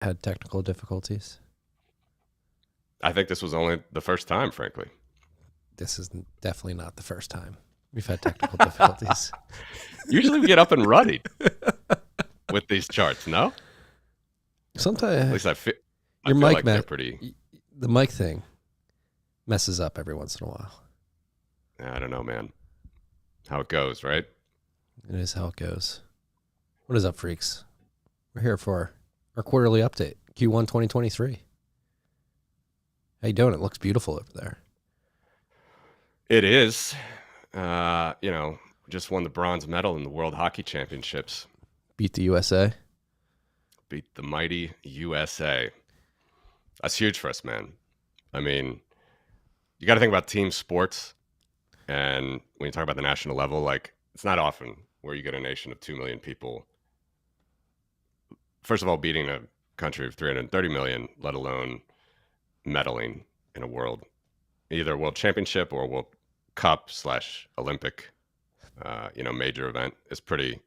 had technical difficulties? I think this was only the first time, frankly. This is definitely not the first time we've had technical difficulties. Usually we get up and running with these charts, no? At Sometimes least I feel your like they're pretty. the mic thing messes up every once in a while. I don't know, man. How it goes, right? It is how it goes. What is up, freaks? We're here for our quarterly update, Q1 2023. How you doing? It looks beautiful over there. It is. Just won the bronze medal in the World Hockey Championships. Beat the USA. Beat the mighty USA. That's huge for us, man. I mean, you got to think about team sports. And when you talk about the national level, like, it's not often where you get a nation of 2 million people, first of all, beating a country of 330 million, let alone medaling in either a world championship or a World Cup / Olympic, major event is pretty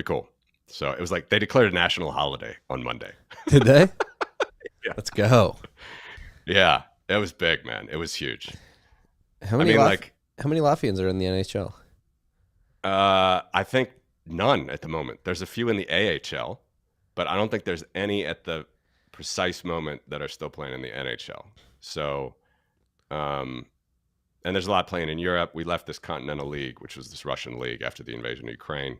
cool. So it was like they declared a national holiday on Monday. Did they? Yeah. Let's go. Yeah, it was big, man. It was huge. How many Latvians are in the NHL? I think none at the moment. There's a few in the AHL, but I don't think there's any at the precise moment that are still playing in the NHL. So, and there's a lot playing in Europe. We left this Continental League, which was this Russian league after the invasion of Ukraine.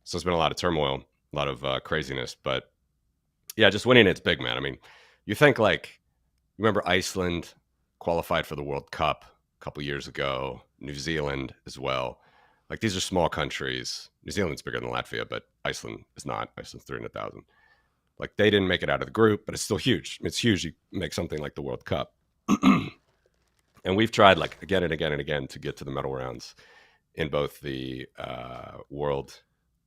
So it's been a lot of turmoil, a lot of craziness. But yeah, just winning it's big, man. I mean, you think like, remember Iceland qualified for the World Cup a couple years ago, New Zealand as well. Like these are small countries. New Zealand's bigger than Latvia, but Iceland is not. Iceland's 300,000. Like they didn't make it out of the group, but it's still huge. It's huge. You make something like the World Cup. And we've tried like again and again and again to get to the medal rounds in both the World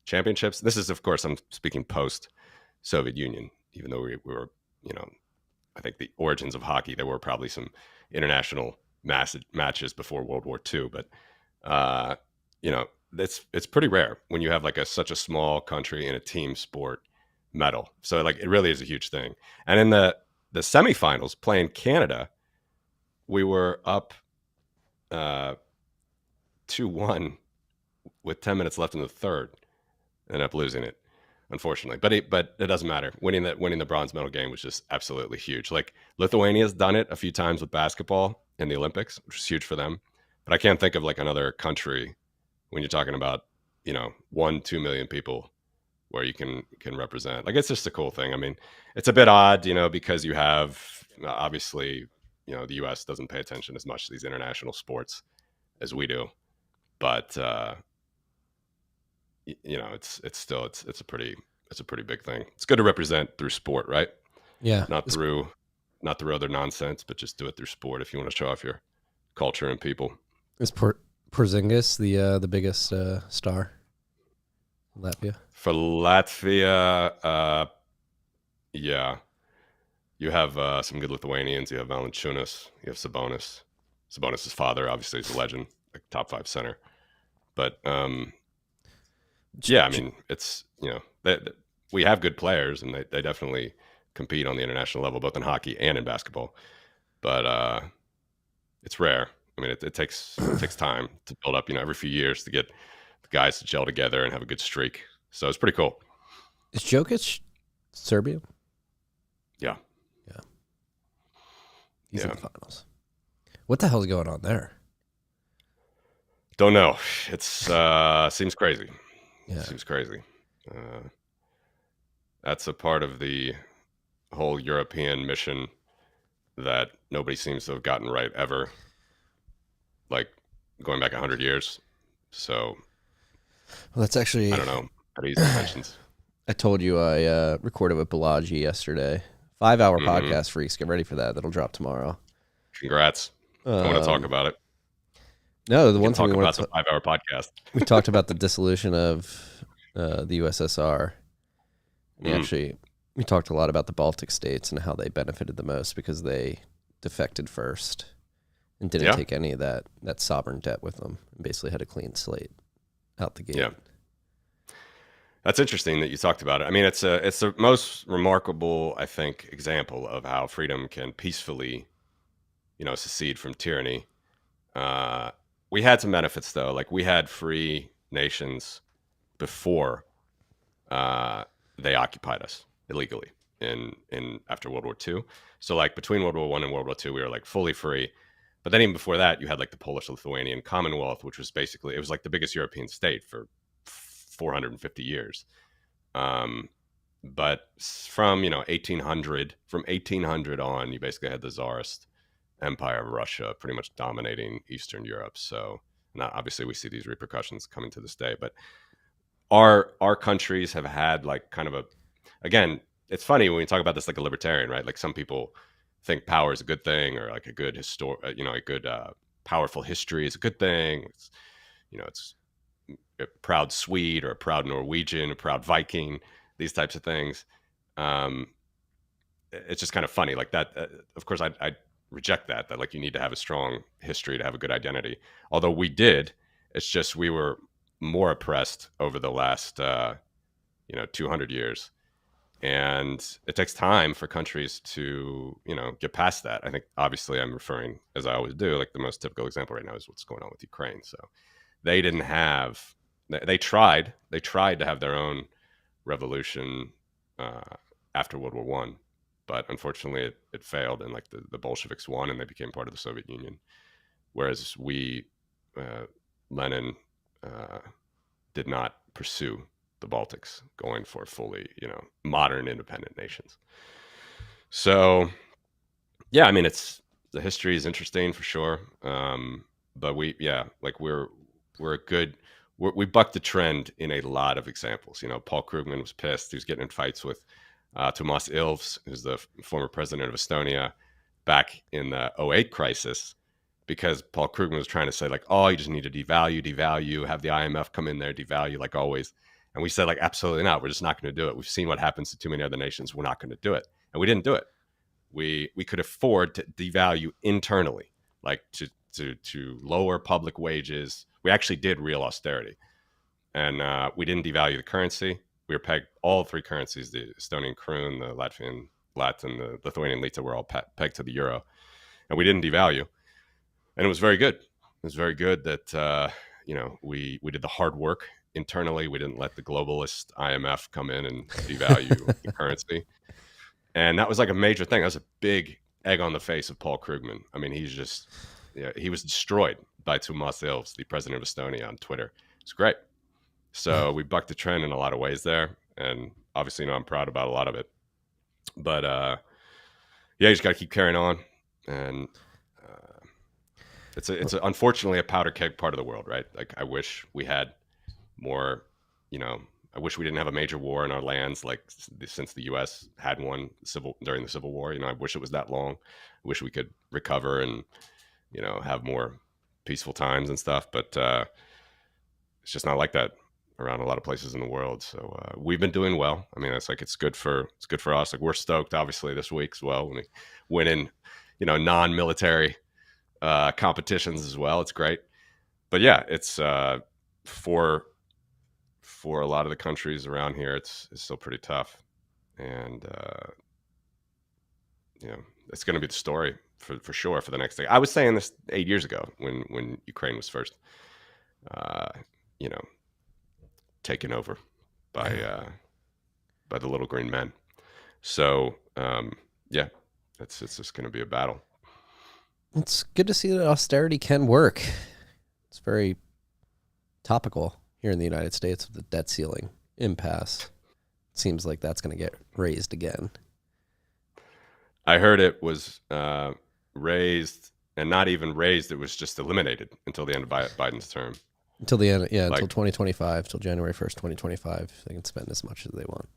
Championships. This is, of course, I'm speaking post-Soviet Union, even though we were, I think the origins of hockey, there were probably some international matches before World War II. But, it's pretty rare when you have like such a small country in a team sport medal. So like it really is a huge thing. And in the semifinals playing Canada, we were up 2-1 with 10 minutes left in the third. Ended up losing it, unfortunately. But it doesn't matter. Winning the bronze medal game was just absolutely huge. Like Lithuania's done it a few times with basketball in the Olympics, which is huge for them. But I can't think of like another country when you're talking about 1-2 million people where you can represent. Like it's just a cool thing. I mean, it's a bit odd, because you have obviously the U.S. doesn't pay attention as much to these international sports as we do, but it's still it's a pretty big thing. It's good to represent through sport, right? Yeah, not through other nonsense, but just do it through sport if you want to show off your culture and people. Is Porzingis the biggest star in Latvia? For Latvia, yeah. You have some good Lithuanians. You have Valanciunas. You have Sabonis. Sabonis' father, obviously, is a legend, like top 5 center. But yeah, I mean, it's we have good players, and they definitely compete on the international level, both in hockey and in basketball. But it's rare. I mean, it takes time to build up. Every few years to get the guys to gel together and have a good streak. So it's pretty cool. Is Jokic Serbian? Yeah. He's in the finals. What the hell's going on there? Don't know. It's seems crazy. Yeah. Seems crazy. That's a part of the whole European mission that nobody seems to have gotten right ever. Like going back 100 years. So, well, that's actually, I don't know. How to use intentions. I told you I recorded with Balaji yesterday. 5-hour podcast, freaks. Get ready for that. That'll drop tomorrow. Congrats. I want to talk about it. No, the one thing we want to talk about the 5-hour podcast. We talked about the dissolution of the USSR. We talked a lot about the Baltic states and how they benefited the most because they defected first and didn't take any of that sovereign debt with them and basically had a clean slate out the gate. That's interesting that you talked about it. I mean, it's the most remarkable, I think, example of how freedom can peacefully, secede from tyranny. We had some benefits though, like we had free nations before they occupied us illegally in after World War II. So like between World War I and World War II, we were like fully free. But then even before that, you had like the Polish-Lithuanian Commonwealth, which was basically, it was like the biggest European state for 450 years. But from 1800 on, you basically had the Tsarist Empire of Russia pretty much dominating Eastern Europe. So now obviously we see these repercussions coming to this day. But our countries have had like kind of again, it's funny when we talk about this like a libertarian, right? Like some people think power is a good thing, or like a good a good powerful history is a good thing. It's a proud Swede or a proud Norwegian, a proud Viking, these types of things. It's just kind of funny like that. Of course, I reject that like you need to have a strong history to have a good identity. Although we did, it's just we were more oppressed over the last 200 years. And it takes time for countries to, get past that. I think obviously I'm referring, as I always do, like the most typical example right now is what's going on with Ukraine. So they didn't have, they tried to have their own revolution after World War One, but unfortunately it failed, and like the Bolsheviks won and they became part of the Soviet Union. Whereas we, Lenin, did not pursue the Baltics, going for fully, modern independent nations. So, yeah, I mean, the history is interesting for sure. But we bucked the trend in a lot of examples. Paul Krugman was pissed. He was getting in fights with Toomas Ilves, who's the former president of Estonia, back in the '08 crisis, because Paul Krugman was trying to say like, oh, you just need to devalue, have the IMF come in there, devalue like always. And we said like, absolutely not. We're just not going to do it. We've seen what happens to too many other nations. We're not going to do it. And we didn't do it. We could afford to devalue internally, like to lower public wages. We actually did real austerity. And we didn't devalue the currency. We were pegged, all three currencies, the Estonian kroon, the Latvian lat, and the Lithuanian lita, were all pegged to the euro. And we didn't devalue. And it was very good. It was very good that, we did the hard work internally. We didn't let the globalist IMF come in and devalue the currency. And that was like a major thing. That was a big egg on the face of Paul Krugman. I mean, he's just, he was destroyed by Toomas Ilves, the president of Estonia, on Twitter. It's great. So we bucked the trend in a lot of ways there. And obviously, I'm proud about a lot of it. But you just got to keep carrying on. And it's unfortunately a powder keg part of the world, right? Like I wish we had more, I wish we didn't have a major war in our lands, like since the U.S. had one during the Civil War. I wish it was that long. I wish we could recover and, have more peaceful times and stuff. But it's just not like that around a lot of places in the world. So we've been doing well. I mean, it's good for us. Like we're stoked, obviously, this week as well when we win in, non-military competitions as well. It's great. But yeah, it's for a lot of the countries around here, it's still pretty tough. And it's going to be the story for sure for the next thing. I was saying this 8 years ago when Ukraine was first taken over by the little green men. So it's just going to be a battle. It's good to see that austerity can work. It's very topical here in the United States with the debt ceiling impasse. It seems like that's going to get raised again. I heard it was raised, and not even raised, it was just eliminated until the end of Biden's term. Until the end, yeah, until 2025, till January 1st, 2025. They can spend as much as they want.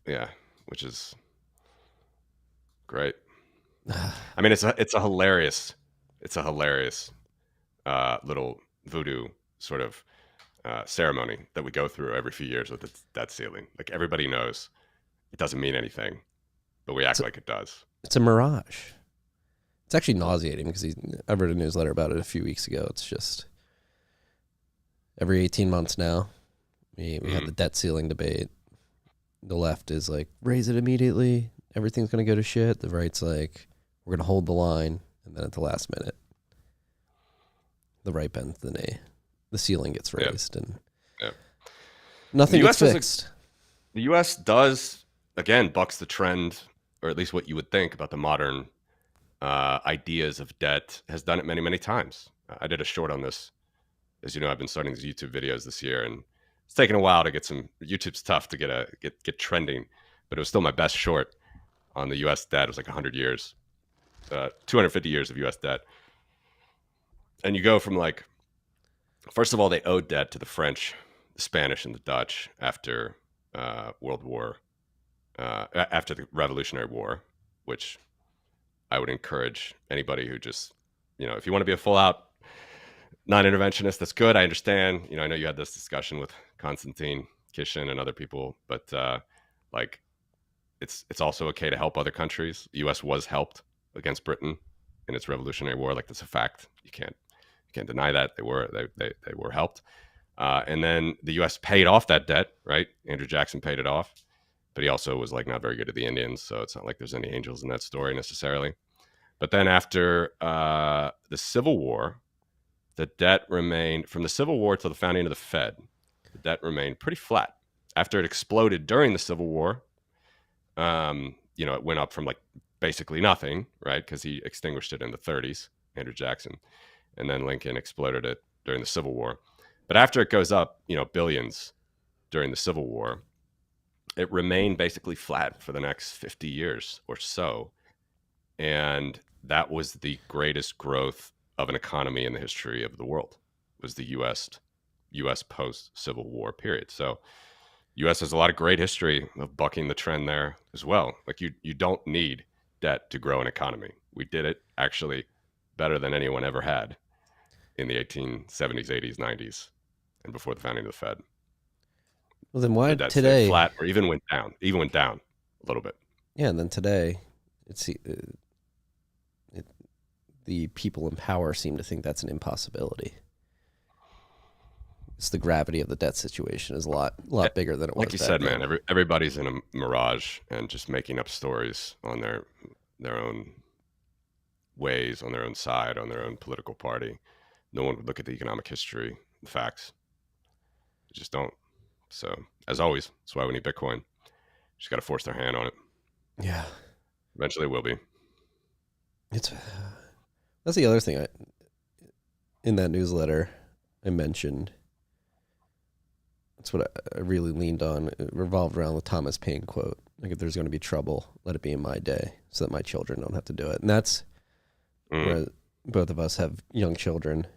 Yeah, which is great. I mean, it's a hilarious little voodoo sort of ceremony that we go through every few years with the debt ceiling. Like everybody knows it doesn't mean anything, but we act like it does. It's a mirage. It's actually nauseating because I read a newsletter about it a few weeks ago. It's just every 18 months now, We had the debt ceiling debate. The left is like, raise it immediately. Everything's going to go to shit. The right's like, we're going to hold the line. And then at the last minute, the right bends the knee. The ceiling gets raised and nothing gets fixed. The U.S. does, again, bucks the trend, or at least what you would think about the modern ideas of debt, has done it many, many times. I did a short on this. As you know, I've been starting these YouTube videos this year, and it's taken a while to get some. YouTube's tough to get trending, but it was still my best short on the U.S. debt. It was like 100 years, 250 years of U.S. debt. And you go from like, first of all, they owed debt to the French, the Spanish, and the Dutch after after the Revolutionary War, which I would encourage anybody who just, if you want to be a full out non-interventionist, that's good. I understand. I know you had this discussion with Konstantin Kishin and other people, but like it's also okay to help other countries. The U.S. was helped against Britain in its Revolutionary War. Like, that's a fact. You can't deny that. They were helped. And then the U.S. paid off that debt, right? Andrew Jackson paid it off, but he also was like not very good to the Indians. So it's not like there's any angels in that story necessarily. But then after the Civil War, the debt remained, from the Civil War to the founding of the Fed, the debt remained pretty flat. After it exploded during the Civil War, it went up from like basically nothing, right? Because he extinguished it in the 30s, Andrew Jackson, and then Lincoln exploded it during the Civil War. But after it goes up, billions during the Civil War, it remained basically flat for the next 50 years or so. And that was the greatest growth of an economy in the history of the world, was the U.S. post-Civil War period. So U.S. has a lot of great history of bucking the trend there as well. Like, you don't need debt to grow an economy. We did it actually better than anyone ever had in the 1870s, 80s, 90s, and before the founding of the Fed. Well, then why the today? Flat, or even went down a little bit. Yeah, and then today, the people in power seem to think that's an impossibility. It's the gravity of the debt situation is a lot bigger than it was. Like you said, man, everybody's in a mirage and just making up stories on their own ways, on their own side, on their own political party. No one would look at the economic history, the facts. They just don't. So, as always, that's why we need Bitcoin. Just got to force their hand on it. Yeah. Eventually it will be. That's the other thing in that newsletter I mentioned. That's what I really leaned on. It revolved around the Thomas Paine quote. Like, if there's going to be trouble, let it be in my day so that my children don't have to do it. And that's where both of us have young children.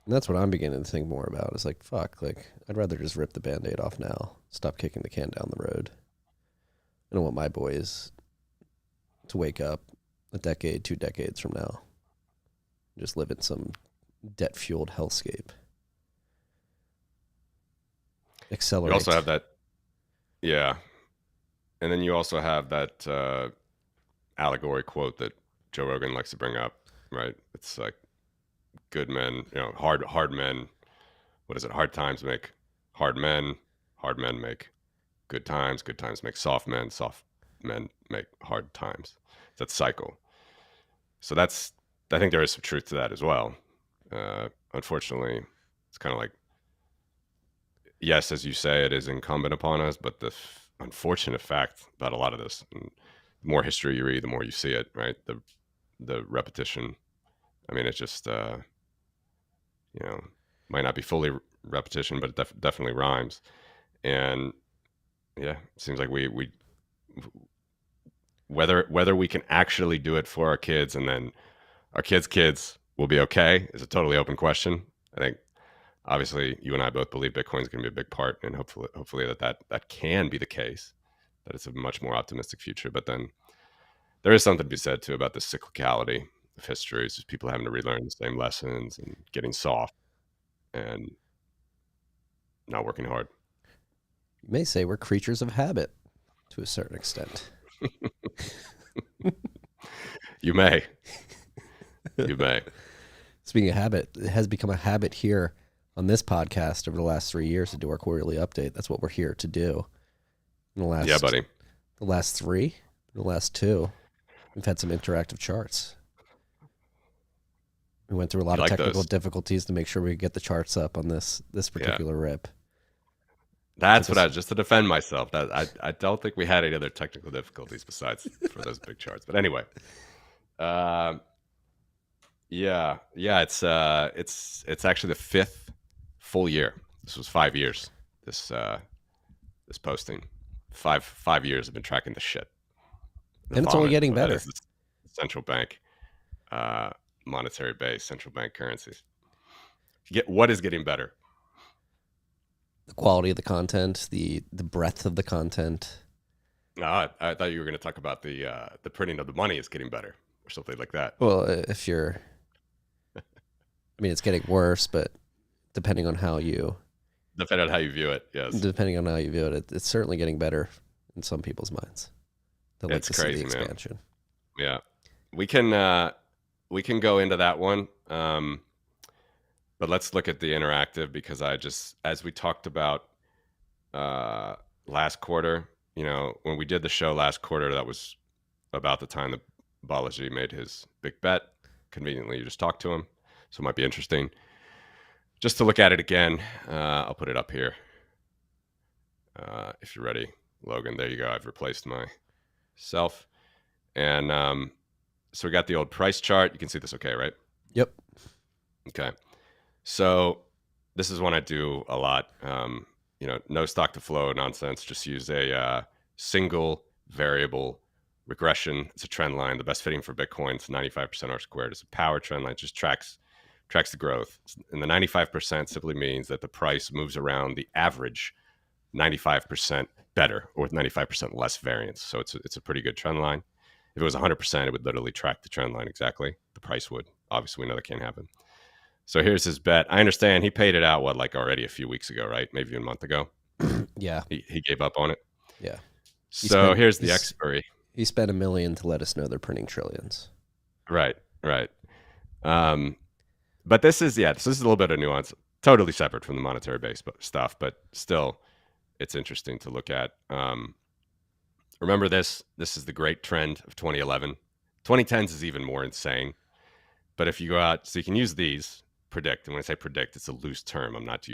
And that's what I'm beginning to think more about. It's like, fuck, like, I'd rather just rip the Band-Aid off now. Stop kicking the can down the road. I don't want my boys to wake up a decade, 2 decades from now, just live in some debt-fueled hellscape. Accelerate. You also have that, yeah. And then you also have that allegory quote that Joe Rogan likes to bring up, right? It's like, good men, hard men. What is it? Hard times make hard men make good times make soft men make hard times. It's that cycle. So I think there is some truth to that as well. Unfortunately, it's kind of like, yes, as you say, it is incumbent upon us, but the unfortunate fact about a lot of this, and the more history you read, the more you see it, right? The repetition. I mean, it's just, might not be fully repetition, but it definitely rhymes. And yeah, it seems like we whether we can actually do it for our kids and then our kids will be okay is a totally open question. I think obviously you and I both believe Bitcoin is going to be a big part, and hopefully that can be the case, that it's a much more optimistic future. But then there is something to be said too about the cyclicality of history. It's just people having to relearn the same lessons and getting soft and not working hard. You may say we're creatures of habit to a certain extent. You may. Speaking of habit, it has become a habit here on this podcast over the last 3 years to do our quarterly update. That's what we're here to do. In the last, Yeah, buddy. The last 3, the last 2, we've had some interactive charts. We went through a lot of technical difficulties to make sure we could get the charts up on this particular rip. That's what I was, just to defend myself. That I don't think we had any other technical difficulties besides for those big charts. But anyway, it's actually the 5th full year. This was 5 years. This posting, five years I've been tracking this shit. And it's only getting better. Central bank, monetary base, central bank currencies. What is getting better? The quality of the content, the breadth of the content. No, I thought you were going to talk about the printing of the money is getting better or something like that. Well, if you're, I mean, it's getting worse, but depending on how you view it, yes. Depending on how you view it, it's certainly getting better in some people's minds. It's crazy, man. Expansion. Yeah, we can go into that one. But let's look at the interactive because as we talked about last quarter, when we did the show last quarter, that was about the time that Balaji made his big bet. Conveniently, you just talked to him. So it might be interesting. Just to look at it again, I'll put it up here. If you're ready, Logan, there you go. I've replaced myself. And so we got the old price chart. You can see this okay, right? Yep. Okay. So this is one I do a lot. No stock to flow nonsense. Just use a single variable regression. It's a trend line. The best fitting for Bitcoin. It's 95% R squared. It's a power trend line. It just tracks the growth. And the 95% simply means that the price moves around the average 95% better or with 95% less variance. So it's a pretty good trend line. If it was 100%, it would literally track the trend line exactly. The price would. Obviously, we know that can't happen. So here's his bet. I understand he paid it out, already a few weeks ago, right? Maybe a month ago. Yeah. He gave up on it. Yeah. So here's the expiry. He spent $1 million to let us know they're printing trillions. Right. But this is a little bit of nuance, totally separate from the monetary base stuff, but still it's interesting to look at. Remember this is the great trend of 2011. 2010s is even more insane. But if you go out, so you can use these, predict. And when I say predict, it's a loose term. I'm not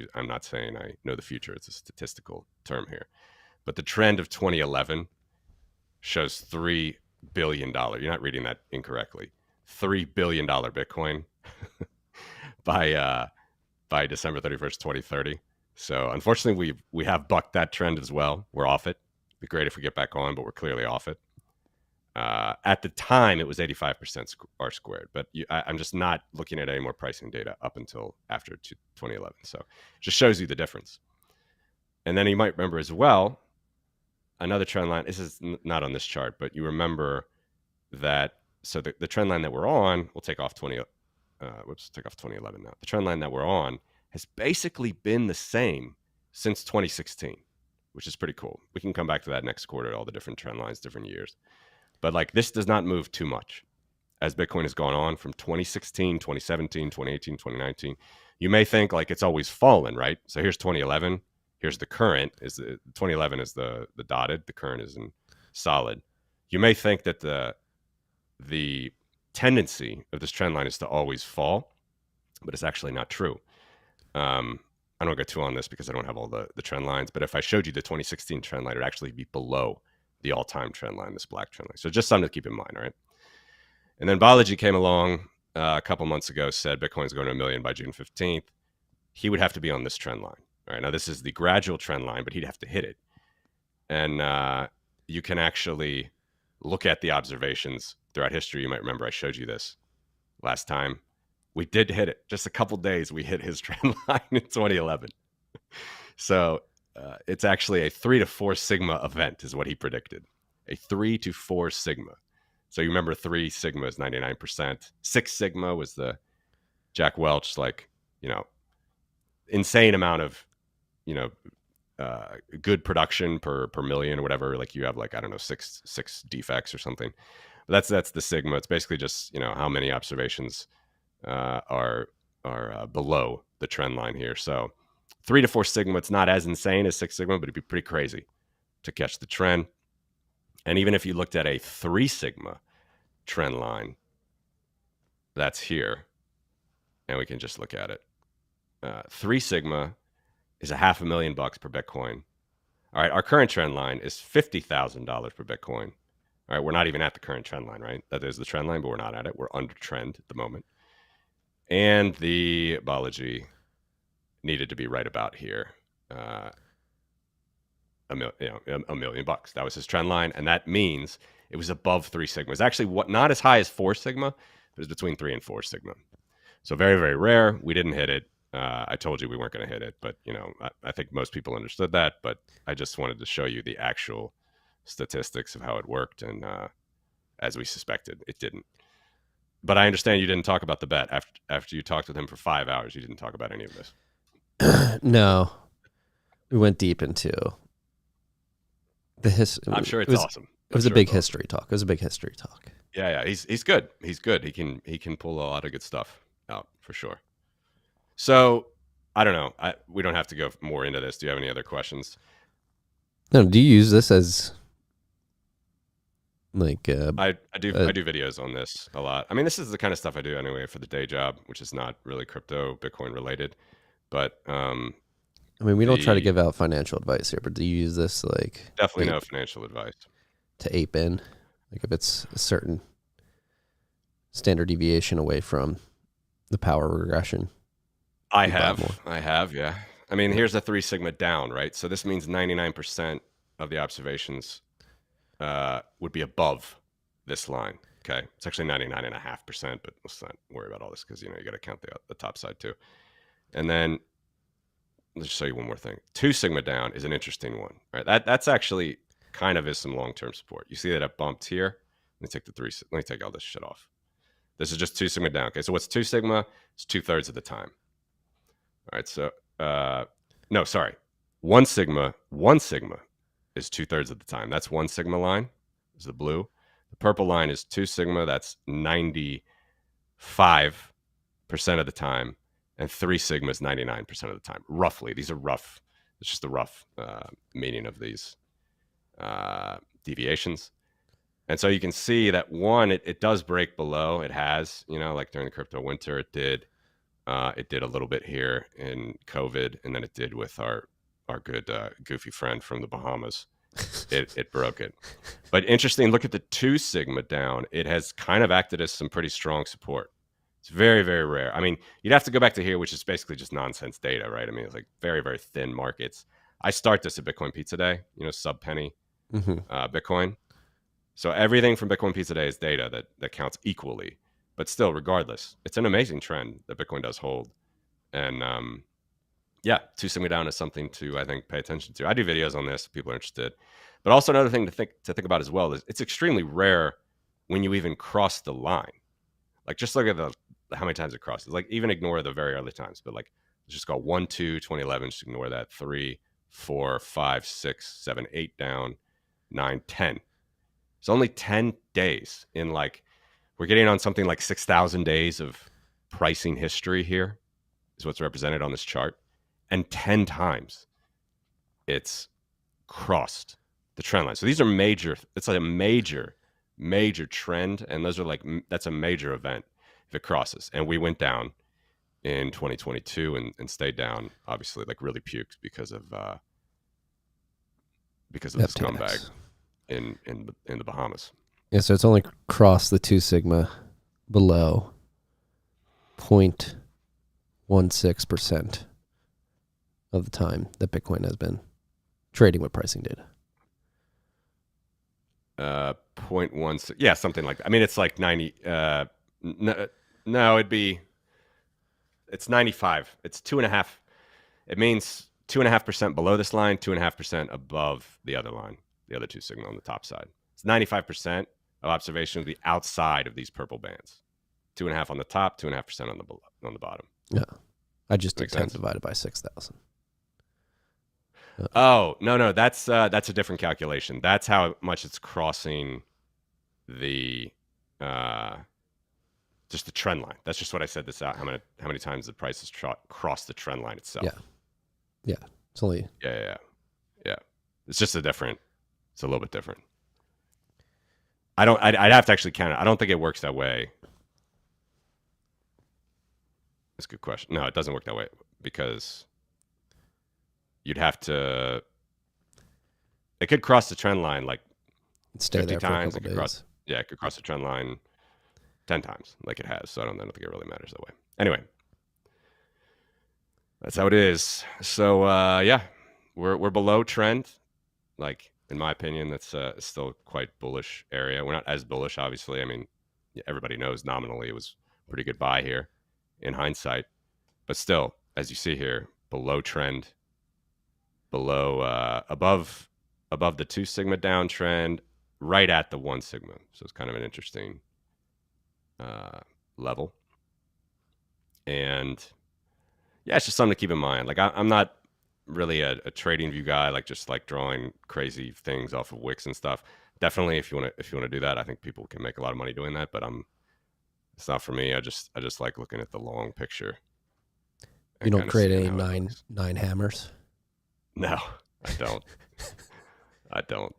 saying I know the future. It's a statistical term here. But the trend of 2011 shows $3 billion. You're not reading that incorrectly. $3 billion Bitcoin by December 31st, 2030. So unfortunately, we have bucked that trend as well. We're off it. It'd be great if we get back on, but we're clearly off it. At the time, it was 85% R squared, but I'm just not looking at any more pricing data up until after 2011. So it just shows you the difference. And then you might remember as well, another trend line. This is not on this chart, but you remember that. So the trend line that we're on, we'll take off 2011 now. The trend line that we're on has basically been the same since 2016, which is pretty cool. We can come back to that next quarter, all the different trend lines, different years. But this does not move too much as Bitcoin has gone on from 2016, 2017, 2018, 2019. You may think it's always fallen, right? So here's 2011. Here's the current. 2011 is the dotted. The current is in solid. You may think that the tendency of this trend line is to always fall, but it's actually not true. I don't get too on this because I don't have all the trend lines. But if I showed you the 2016 trend line, it would actually be below the all-time trend line, this black trend line. So just something to keep in mind, right? And then Balaji came along a couple months ago, said Bitcoin's going to $1 million by June 15th. He would have to be on this trend line. Right now, this is the gradual trend line, but he'd have to hit it. And you can actually look at the observations throughout history. You might remember I showed you this last time. We did hit it. Just a couple days, we hit his trend line in 2011. So it's actually a 3 to 4 sigma event is what he predicted. A 3 to 4 sigma. So you remember 3 sigma is 99%. 6 sigma was the Jack Welch, insane amount of, good production per million or whatever. You have six defects or something. But that's the sigma. It's basically just how many observations are below the trend line here. So 3 to 4 sigma, it's not as insane as 6 sigma, but it'd be pretty crazy to catch the trend. And even if you looked at a 3 sigma trend line, that's here, and we can just look at it. 3 sigma is $500,000 per Bitcoin. All right, our current trend line is $50,000 per Bitcoin. All right, we're not even at the current trend line, right? That is the trend line, but we're not at it. We're under trend at the moment. And the Balaji needed to be right about here. $1 million. That was his trend line, and that means it was above 3 sigma. It's actually not as high as 4 sigma. It was between 3 and 4 sigma. So very, very rare. We didn't hit it. I told you we weren't going to hit it, but I think most people understood that. But I just wanted to show you the actual statistics of how it worked, and as we suspected, it didn't. But I understand you didn't talk about the bet after you talked with him for 5 hours. You didn't talk about any of this. No, we went deep into the history. I'm sure it's awesome. It was a big history talk. It was a big history talk. Yeah, he's good. He's good. He can pull a lot of good stuff out for sure. So I don't know. We don't have to go more into this. Do you have any other questions? No. Do you use this as like? I do videos on this a lot. I mean, this is the kind of stuff I do anyway for the day job, which is not really crypto Bitcoin related. But I mean, we don't try to give out financial advice here, but do you use this like definitely no financial advice to ape in, like if it's a certain standard deviation away from the power regression? I have, yeah. I mean, here's a 3 sigma down, right? So this means 99% of the observations would be above this line. Okay, it's actually 99.5%, but let's not worry about all this because you got to count the top side too. And then let's show you one more thing. 2 sigma down is an interesting one, right? That's actually kind of is some long-term support. You see that it bumped here. Let me take all this shit off. This is just 2 sigma down. Okay, so what's 2 sigma? It's 2/3 of the time. All right, so no, sorry. 1 sigma is 2/3 of the time. That's 1 sigma line, is the blue. The purple line is 2 sigma, that's 95% of the time. And 3 sigma is 99% of the time, roughly. These are rough. It's just the rough meaning of these deviations. And so you can see that one, it does break below. It has, like during the crypto winter, it did. It did a little bit here in COVID, and then it did with our good goofy friend from the Bahamas. It broke it. But interesting, look at the 2 sigma down. It has kind of acted as some pretty strong support. It's very, very rare. I mean, you'd have to go back to here, which is basically just nonsense data, right? I mean, it's like very, very thin markets. I start this at Bitcoin Pizza Day, sub penny Bitcoin. So everything from Bitcoin Pizza Day is data that counts equally. But still, regardless, it's an amazing trend that Bitcoin does hold. And 2 sigma down is something to, I think, pay attention to. I do videos on this if people are interested. But also another thing to think about as well is it's extremely rare when you even cross the line. Like just look at how many times it crosses. Like even ignore the very early times. But like let's just go 1, 2, 2011. Just ignore that. 3, 4, 5, 6, 7, 8 down, 9, 10. It's only 10 days in we're getting on something like 6,000 days of pricing history here is what's represented on this chart. And 10 times it's crossed the trend line. So these are major. It's like a major trend. And those are that's a major event if it crosses. And we went down in 2022 and stayed down, obviously, really puked because of the scumbag in the Bahamas. Yeah, so it's only crossed the 2 sigma below 0.16% of the time that Bitcoin has been trading with pricing data. 0.16, yeah, something like that. I mean, it's like 90. No, it's 95. It's 2.5. It means 2.5% below this line, 2.5% above the other line, the other 2 sigma on the top side. It's 95% of observation of the outside of these purple bands. 2.5 on the top, 2.5% on the bottom. Yeah, I just did 10 divided by 6,000. Oh no, that's a different calculation. That's how much it's crossing the Just the trend line. That's just what I said this out. How many times the price has crossed the trend line itself. Yeah. It's only... Yeah. It's just it's a little bit different. I'd have to actually count it. I don't think it works that way. That's a good question. No, it doesn't work that way because you'd have to... It could cross the trend line like stay 50 there for times. a couple days. It could cross the trend line 10 times like it has. So I don't think it really matters that way. Anyway, that's how it is. So yeah, we're below trend. Like in my opinion, that's still quite bullish area. We're not as bullish, obviously. I mean, everybody knows nominally it was a pretty good buy here in hindsight, but still, as you see here, below trend, below above the 2 sigma downtrend, right at the 1 sigma. So it's kind of an interesting level. And yeah, it's just something to keep in mind. Like I'm not really a trading view guy, like just like drawing crazy things off of wicks and stuff. Definitely, if you want to do that, I think people can make a lot of money doing that. But it's not for me. I just like looking at the long picture. You don't create any nine hammers? No, I don't. I don't.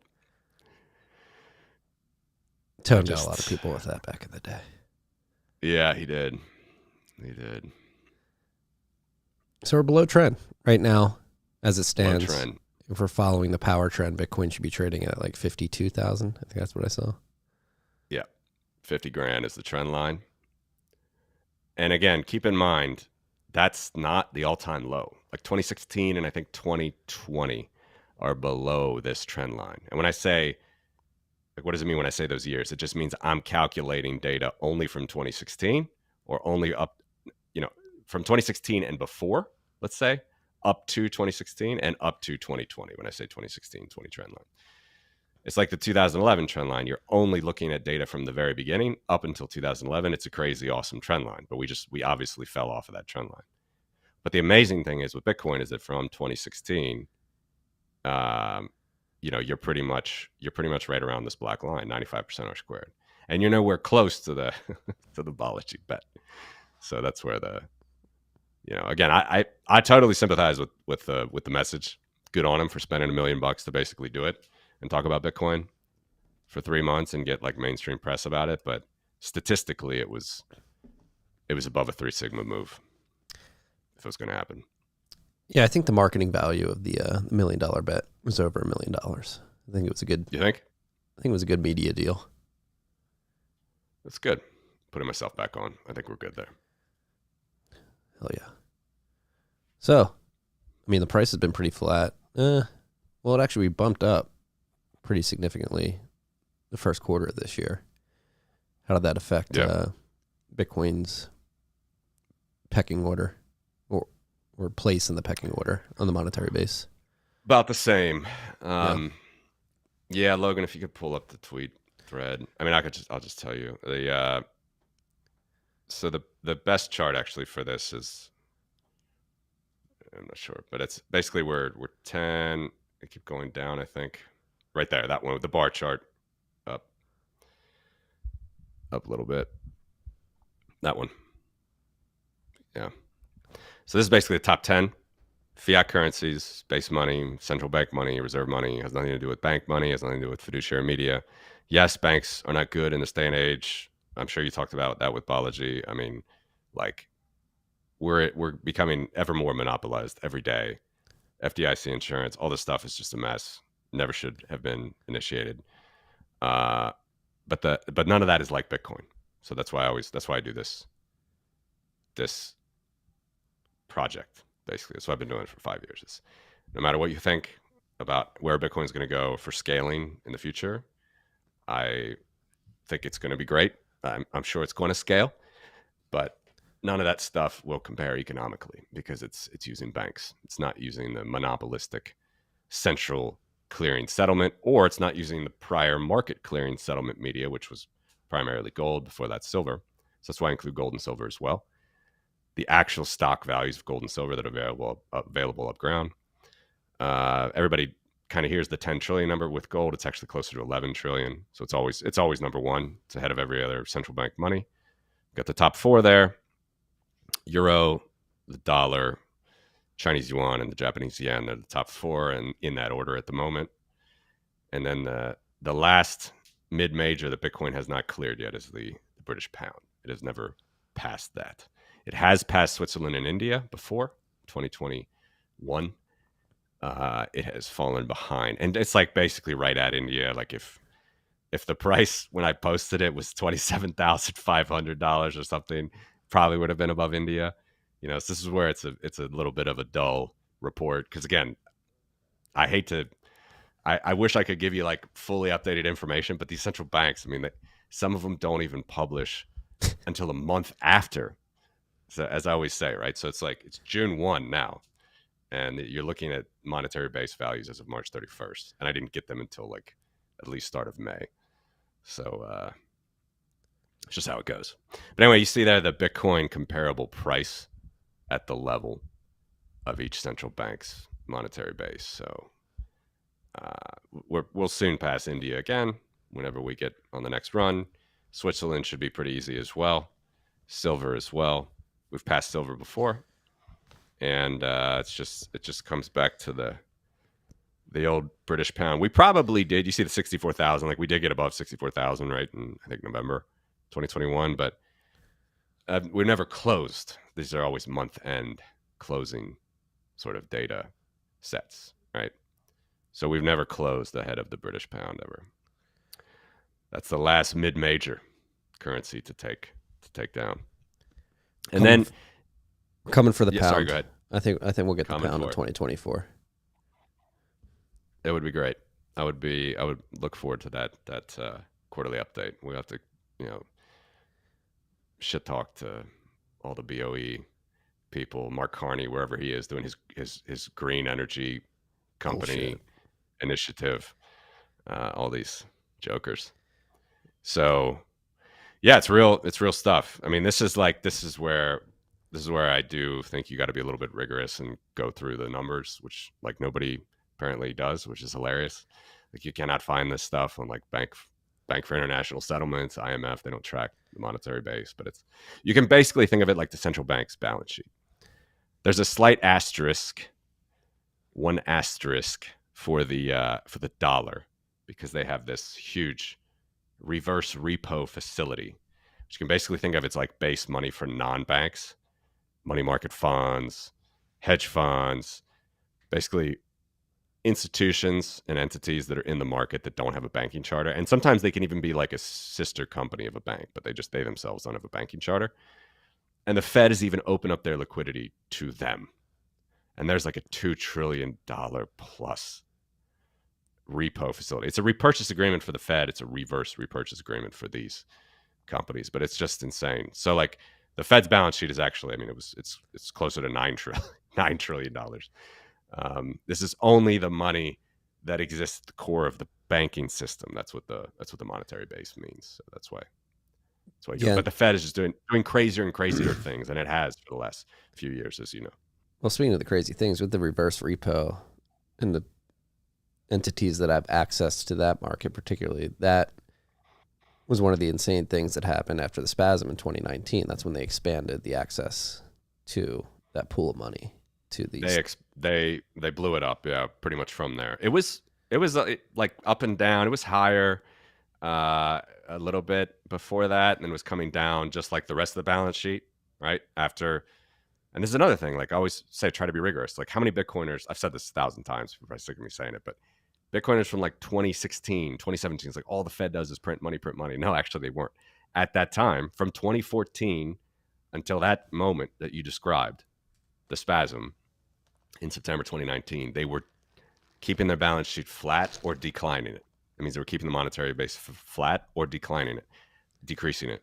Tone got a lot of people with that back in the day. Yeah, he did. He did. So we're below trend right now, as it stands. Below trend. If we're following the power trend, Bitcoin should be trading at like 52,000. I think that's what I saw. Yeah, 50 grand is the trend line. And again, keep in mind, that's not the all-time low. Like 2016 and I think 2020 are below this trend line. And when I say, like, what does it mean when I say those years? It just means I'm calculating data only from 2016 or only up, from 2016 and before, let's say, up to 2016 and up to 2020. When I say 2016, 20 trend line. It's like the 2011 trend line. You're only looking at data from the very beginning up until 2011. It's a crazy, awesome trend line, but we obviously fell off of that trend line. But the amazing thing is with Bitcoin is that from 2016, you're pretty much right around this black line, 95% R squared, and you're nowhere close to the to the Balaji bet. So that's where again, I totally sympathize with the message. Good on him for spending $1 million to basically do it and talk about Bitcoin for 3 months and get like mainstream press about it. But statistically, it was above a 3 sigma move if it was going to happen. Yeah, I think the marketing value of the $1 million bet was over $1 million. I think it was a good. You think? I think it was a good media deal. That's good. Putting myself back on. I think we're good there. Hell yeah. So, I mean, the price has been pretty flat. Well, it actually bumped up pretty significantly the first quarter of this year. How did that affect Bitcoin's pecking order or place in the pecking order on the monetary base? About the same. Yeah, Logan, if you could pull up the tweet thread. I mean, I'll just tell you. So the best chart actually for this is, I'm not sure, but it's basically we're 10. I keep going down, I think. Right there, that one with the bar chart up a little bit. That one. Yeah. So this is basically the top 10 fiat currencies, base money, central bank money, reserve money. It has nothing to do with bank money. It has nothing to do with fiduciary media. Yes, banks are not good in this day and age. I'm sure you talked about that with Balaji. I mean, like we're becoming ever more monopolized every day. FDIC insurance, all this stuff is just a mess. Never should have been initiated. But none of that is like Bitcoin. So that's why I do this project. Basically, that's what I've been doing for 5 years. It's, no matter what you think about where Bitcoin is going to go for scaling in the future, I think it's going to be great. I'm sure it's going to scale, but none of that stuff will compare economically because it's using banks. It's not using the monopolistic central clearing settlement, or it's not using the prior market clearing settlement media, which was primarily gold, before that silver. So that's why I include gold and silver as well. The actual stock values of gold and silver that are available up ground. Everybody kind of hears the 10 trillion number. With gold, it's actually closer to 11 trillion. So it's always number one. It's ahead of every other central bank money Got the top four there: Euro, the dollar, Chinese yuan, and the Japanese yen. They're the top four, and in that order at the moment. And then the last mid-major that Bitcoin has not cleared yet is the British pound. It has never passed that. It has passed Switzerland and India before, 2021. It has fallen behind, and it's like basically right at India. Like if the price when I posted it was $27,500 or something, probably would have been above India. So this is where it's a little bit of a dull report, because again, I wish I could give you like fully updated information, but these central banks, I mean, some of them don't even publish until a month after. So, as I always say, right? So it's like it's June 1 now, and you're looking at monetary base values as of March 31st, and I didn't get them until like at least start of May. So it's just how it goes. But anyway, you see there the Bitcoin comparable price at the level of each central bank's monetary base. So we'll soon pass India again whenever we get on the next run. Switzerland should be pretty easy as well. Silver as well. We've passed silver before, and it just comes back to the old British pound. We probably did. You see the 64,000. Like we did get above 64,000, right? In I think November 2021, but we're never closed. These are always month end closing sort of data sets, right? So we've never closed ahead of the British pound ever. That's the last mid-major currency to take down. And then coming for the pound. Sorry, go ahead. I think we'll get the pound in 2024. It would be great. I would look forward to that quarterly update. We have to, shit talk to all the BOE people, Mark Carney, wherever he is, doing his green energy company initiative, all these jokers. So yeah, it's real stuff. I mean, this is where I do think you got to be a little bit rigorous and go through the numbers, which like nobody apparently does, which is hilarious. Like you cannot find this stuff on like Bank for International Settlements, IMF. They don't track the monetary base, but you can basically think of it like the central bank's balance sheet. There's a slight asterisk, one asterisk for the dollar, because they have this huge reverse repo facility, which you can basically think of it's like base money for non-banks, money market funds, hedge funds, basically institutions and entities that are in the market that don't have a banking charter. And sometimes they can even be like a sister company of a bank, but they themselves don't have a banking charter. And the Fed has even opened up their liquidity to them. And there's like a $2 trillion plus repo facility. It's a repurchase agreement for the Fed. It's a reverse repurchase agreement for these companies, but it's just insane. So like the Fed's balance sheet is actually, I mean, it's closer to $9 trillion. This is only the money that exists at the core of the banking system. That's what the monetary base means. So that's why. Yeah. But the Fed is just doing crazier and crazier things, and it has for the last few years, as you know. Well, speaking of the crazy things with the reverse repo and the entities that have access to that market, particularly, that was one of the insane things that happened after the spasm in 2019. That's when they expanded the access to that pool of money to these. They blew it up, yeah, pretty much from there. It was like up and down. It was higher a little bit before that, and then it was coming down just like the rest of the balance sheet, right? After. And this is another thing, like I always say, try to be rigorous. Like how many Bitcoiners, I've said this 1,000 times, you're probably sick of me saying it, but Bitcoiners from like 2016, 2017, it's like all the Fed does is print money. No, actually they weren't. At that time, from 2014 until that moment that you described, the spasm in September 2019, they were keeping their balance sheet flat or declining it. That means they were keeping the monetary base flat or declining it, decreasing it.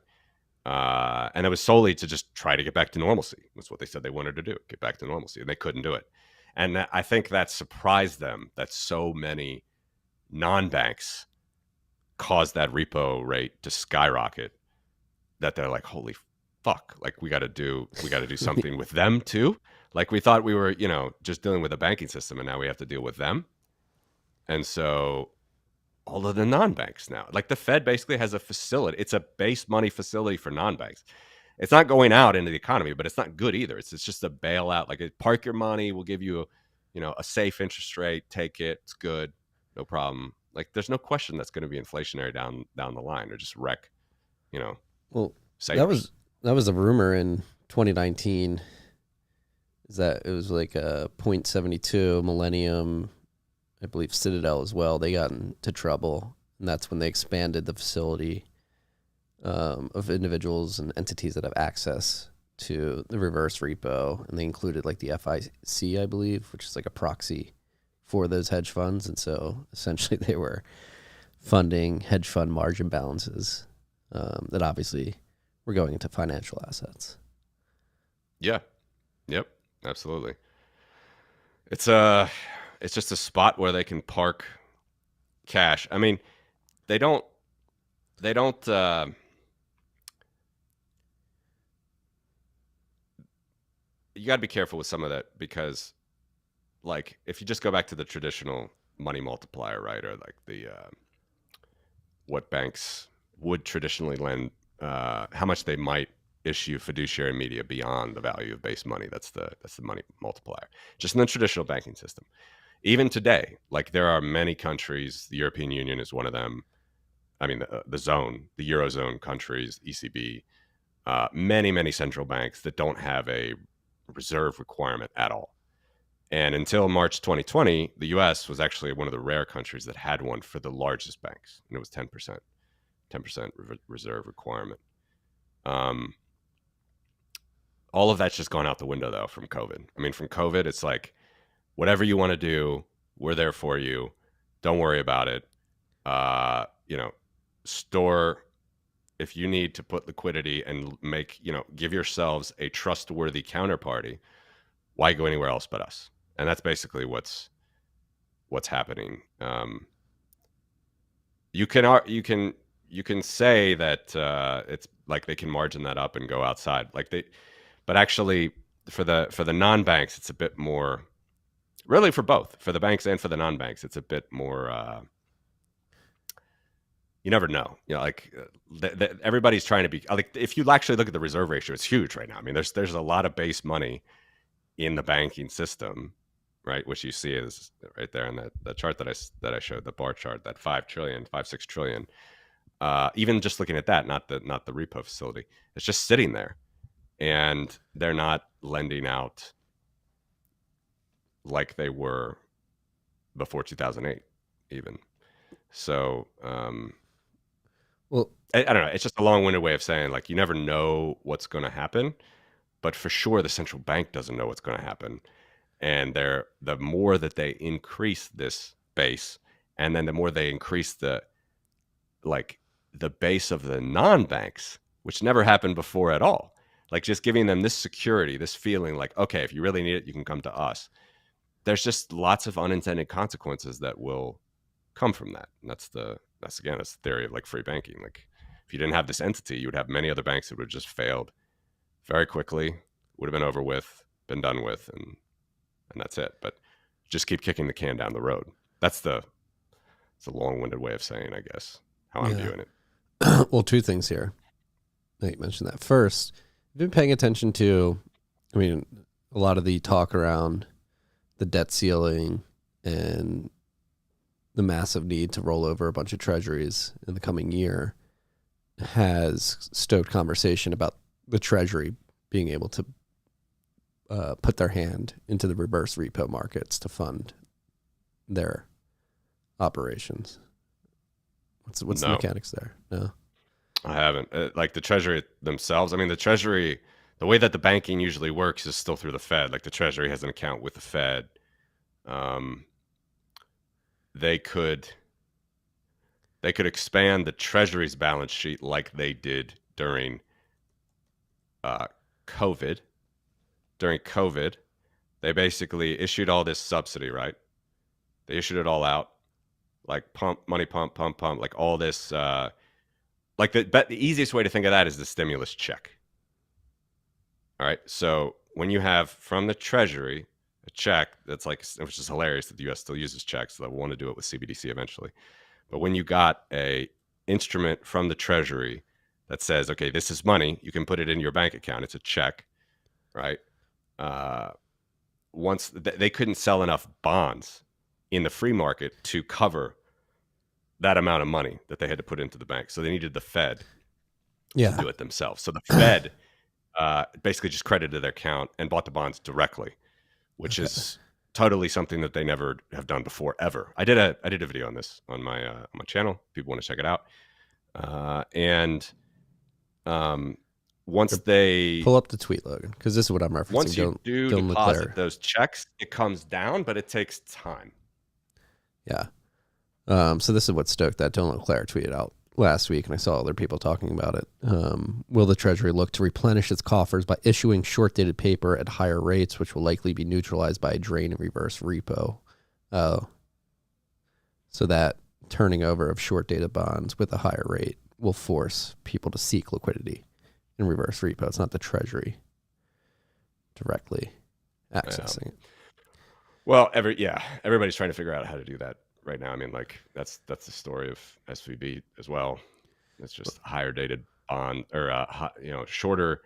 And it was solely to just try to get back to normalcy. That's what they said they wanted to do, get back to normalcy, and they couldn't do it. And I think that surprised them that so many non-banks caused that repo rate to skyrocket, that they're like, holy fuck, like we got to do something with them too. Like we thought we were, just dealing with a banking system, and now we have to deal with them. And so all of the non-banks now, like the Fed basically has a facility. It's a base money facility for non-banks. it's not going out into the economy, but it's not good either. It's just a bailout. Like, park your money, we'll give you a safe interest rate, take it, it's good, no problem. Like, there's no question that's going to be inflationary down the line, or just wreck Well, savers. that was a rumor in 2019, is that it was like a 0.72 Millennium, I believe Citadel as well. They got into trouble, and that's when they expanded the facility of individuals and entities that have access to the reverse repo, and they included like the FIC, I believe, which is like a proxy for those hedge funds. And so essentially they were funding hedge fund margin balances that obviously were going into financial assets. Yeah. Yep. Absolutely. It's just a spot where they can park cash. I mean, they don't you got to be careful with some of that, because like, if you just go back to the traditional money multiplier, right, or like the what banks would traditionally lend, how much they might issue fiduciary media beyond the value of base money. That's the money multiplier, just in the traditional banking system. Even today, like, there are many countries, the European Union is one of them. I mean, the zone, the Eurozone countries, ECB, many central banks that don't have a reserve requirement at all. And until March 2020, the US was actually one of the rare countries that had one for the largest banks, and it was 10% reserve requirement. All of that's just gone out the window, though, from COVID. I mean, from COVID, it's like, whatever you want to do, we're there for you. Don't worry about it. Store, if you need to put liquidity and give yourselves a trustworthy counterparty, why go anywhere else but us? And that's basically what's happening. You can say that it's like they can margin that up and go outside, but actually for the non-banks, it's a bit more. Really, for both, for the banks and for the non-banks, it's a bit more. You never know. Everybody's trying to be like. If you actually look at the reserve ratio, it's huge right now. I mean, there's a lot of base money in the banking system, right? Which you see is right there in that chart that I showed, the bar chart, that 5 trillion, 6 trillion. Even just looking at that, not the repo facility, it's just sitting there, and they're not lending out like they were before 2008, even. So, well, I don't know. It's just a long-winded way of saying, like, you never know what's going to happen, but for sure the central bank doesn't know what's going to happen. And the more that they increase this base, and then the more they increase the base of the non-banks, which never happened before at all, like, just giving them this security, this feeling like, okay, if you really need it, you can come to us. There's just lots of unintended consequences that will come from that. And that's the theory of like free banking. Like, if you didn't have this entity, you would have many other banks that would have just failed very quickly, would have been over with, been done with, and that's it. But just keep kicking the can down the road. It's a long-winded way of saying, I guess, how I'm viewing it. Well, two things here. I think you mentioned that. First, I've been paying attention to, I mean, a lot of the talk around the debt ceiling and the massive need to roll over a bunch of treasuries in the coming year has stoked conversation about the Treasury being able to put their hand into the reverse repo markets to fund their operations. What's the mechanics there? No, I haven't. Like, the Treasury themselves, I mean, the Treasury, the way that the banking usually works is still through the Fed. Like, the Treasury has an account with the Fed. They could expand the Treasury's balance sheet like they did during COVID. During COVID, they basically issued all this subsidy, right? They issued it all out, like pump, like all this. Like, the easiest way to think of that is the stimulus check. All right, so when you have from the Treasury a check that's like, which is hilarious that the U.S. still uses checks, so they'll want to do it with CBDC eventually. But when you got a instrument from the Treasury that says, okay, this is money. You can put it in your bank account. It's a check, right? Once they couldn't sell enough bonds in the free market to cover that amount of money that they had to put into the bank. So they needed the Fed to do it themselves. So the Fed basically just credited their account and bought the bonds directly, which is totally something that they never have done before ever. I did a video on this on my channel. People want to check it out. Once they pull up the tweet, Logan, because this is what I'm referencing. Once you do deposit those checks, it comes down, but it takes time. Yeah. So this is what stoked that Don't Leclerc tweeted out last week, and I saw other people talking about it. Will the Treasury look to replenish its coffers by issuing short-dated paper at higher rates, which will likely be neutralized by a drain and reverse repo? So that turning over of short-dated bonds with a higher rate will force people to seek liquidity in reverse repo. It's not the Treasury directly accessing it. Well, everybody's trying to figure out how to do that right now. I mean, like that's the story of SVB as well. It's just higher dated bond or shorter,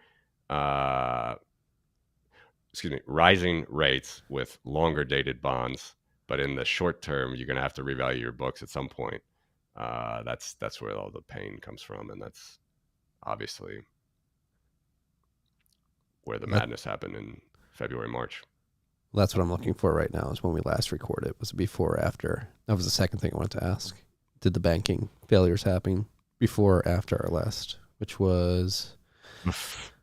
rising rates with longer dated bonds. But in the short term, you're going to have to revalue your books at some point. That's where all the pain comes from, and that's obviously where the madness happened in February, March. Well, that's what I'm looking for right now is when we last recorded. Was it before or after? That was the second thing I wanted to ask. Did the banking failures happen before or after our last, which was?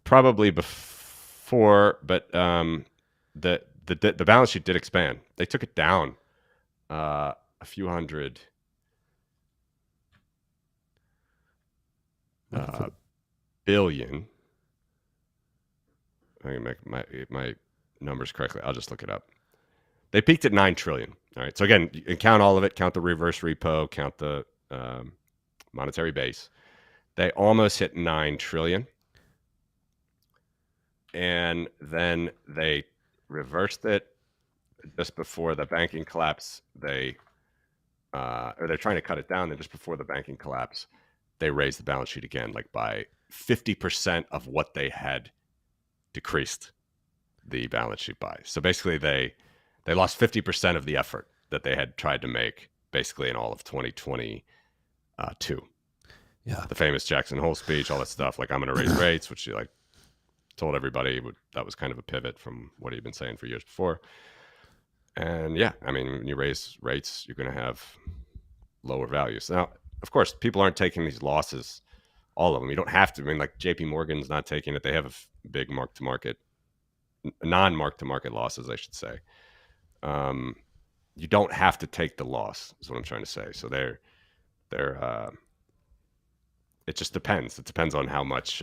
Probably before, but the balance sheet did expand. They took it down a few hundred billion. I can make my numbers correctly. I'll just look it up. They peaked at 9 trillion. All right. So again, you can count all of it, count the reverse repo, count the monetary base. They almost hit 9 trillion. And then they reversed it just before the banking collapse. They're trying to cut it down. And just before the banking collapse, they raised the balance sheet again, like by 50% of what they had decreased the balance sheet by. So basically they lost 50% of the effort that they had tried to make basically in all of 2022. Yeah. The famous Jackson Hole speech, all that stuff, like I'm going to raise rates, which he like told everybody that was kind of a pivot from what he'd been saying for years before. And yeah, I mean, when you raise rates, you're going to have lower values. Now, of course, people aren't taking these losses, all of them. You don't have to. I mean, like JP Morgan's not taking it. They have a big non-mark-to-market losses, I should say. You don't have to take the loss, is what I'm trying to say. So it just depends. It depends on how much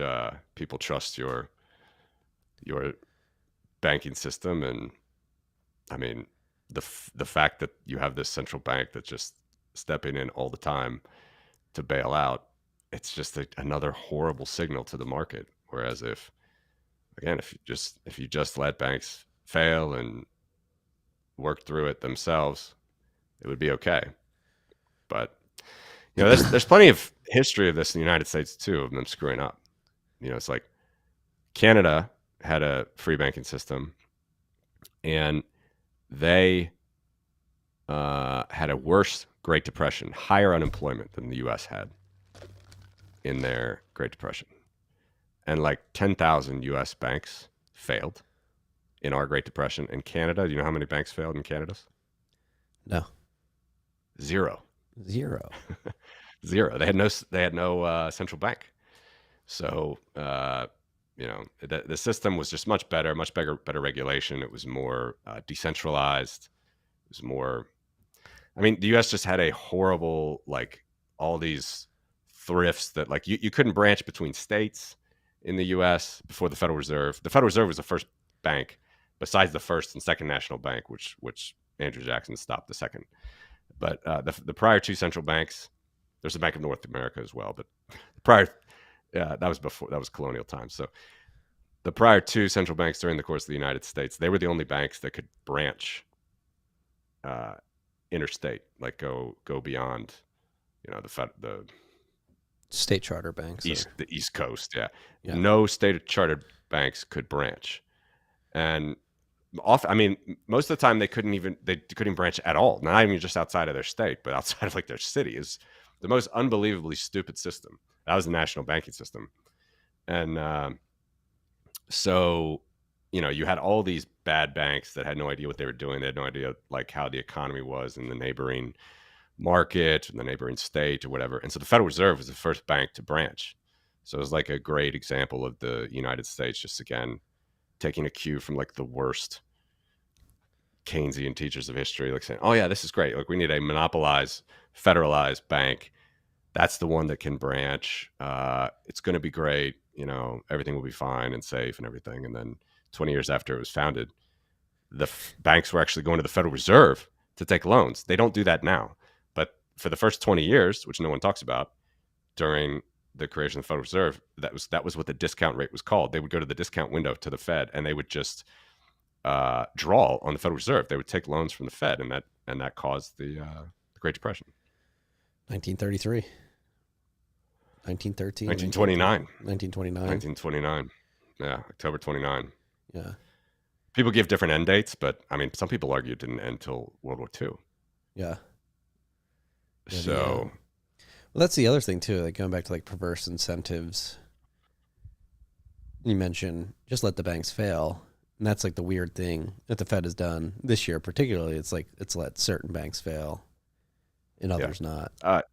people trust your banking system. And I mean, the fact that you have this central bank that's just stepping in all the time to bail out, it's just another horrible signal to the market. Whereas if you just let banks fail and work through it themselves, it would be okay. But there's plenty of history of this in the United States too, of them screwing up. It's like Canada had a free banking system, and they had a worse Great Depression, higher unemployment than the U.S. had in their Great Depression. And like 10,000 U.S. banks failed in our Great Depression. In Canada, do you know how many banks failed in Canada's? No. Zero. Zero. They had no central bank. So the system was just much better regulation. It was more decentralized. It was more. I mean, the U.S. just had a horrible, like, all these thrifts that, like, you couldn't branch between states in the U.S. before the Federal Reserve. The Federal Reserve was the first bank, besides the first and second national bank, which Andrew Jackson stopped the second. But the prior two central banks, there's the Bank of North America as well, but that was colonial times. So the prior two central banks during the course of the United States, they were the only banks that could branch interstate, like go beyond, the state charter banks. The East Coast, yeah. Yeah. No state chartered banks could branch. And most of the time they couldn't even branch at all. Not even just outside of their state, but outside of like their city. Is the most unbelievably stupid system. That was the national banking system. And so, you had all these bad banks that had no idea what they were doing. They had no idea like how the economy was in the neighboring market and the neighboring state or whatever. And so the Federal Reserve was the first bank to branch. So it was like a great example of the United States, just again, taking a cue from like the worst Keynesian teachers of history, like saying, oh yeah, this is great. Like we need a monopolized, federalized bank. That's the one that can branch. It's going to be great. Everything will be fine and safe and everything. And then 20 years after it was founded, the banks were actually going to the Federal Reserve to take loans. They don't do that now. But for the first 20 years, which no one talks about, during the creation of the Federal Reserve, that was what the discount rate was called. They would go to the discount window to the Fed, and they would just draw on the Federal Reserve. They would take loans from the Fed, and that caused the Great Depression. 1933. 1913. 1929. 1929. 1929. Yeah, October 29. Yeah. People give different end dates, but some people argue it didn't end until World War II. Yeah. So, well, that's the other thing too. Like going back to like perverse incentives. You mentioned just let the banks fail, and that's like the weird thing that the Fed has done this year, particularly. It's like it's let certain banks fail, and others not. But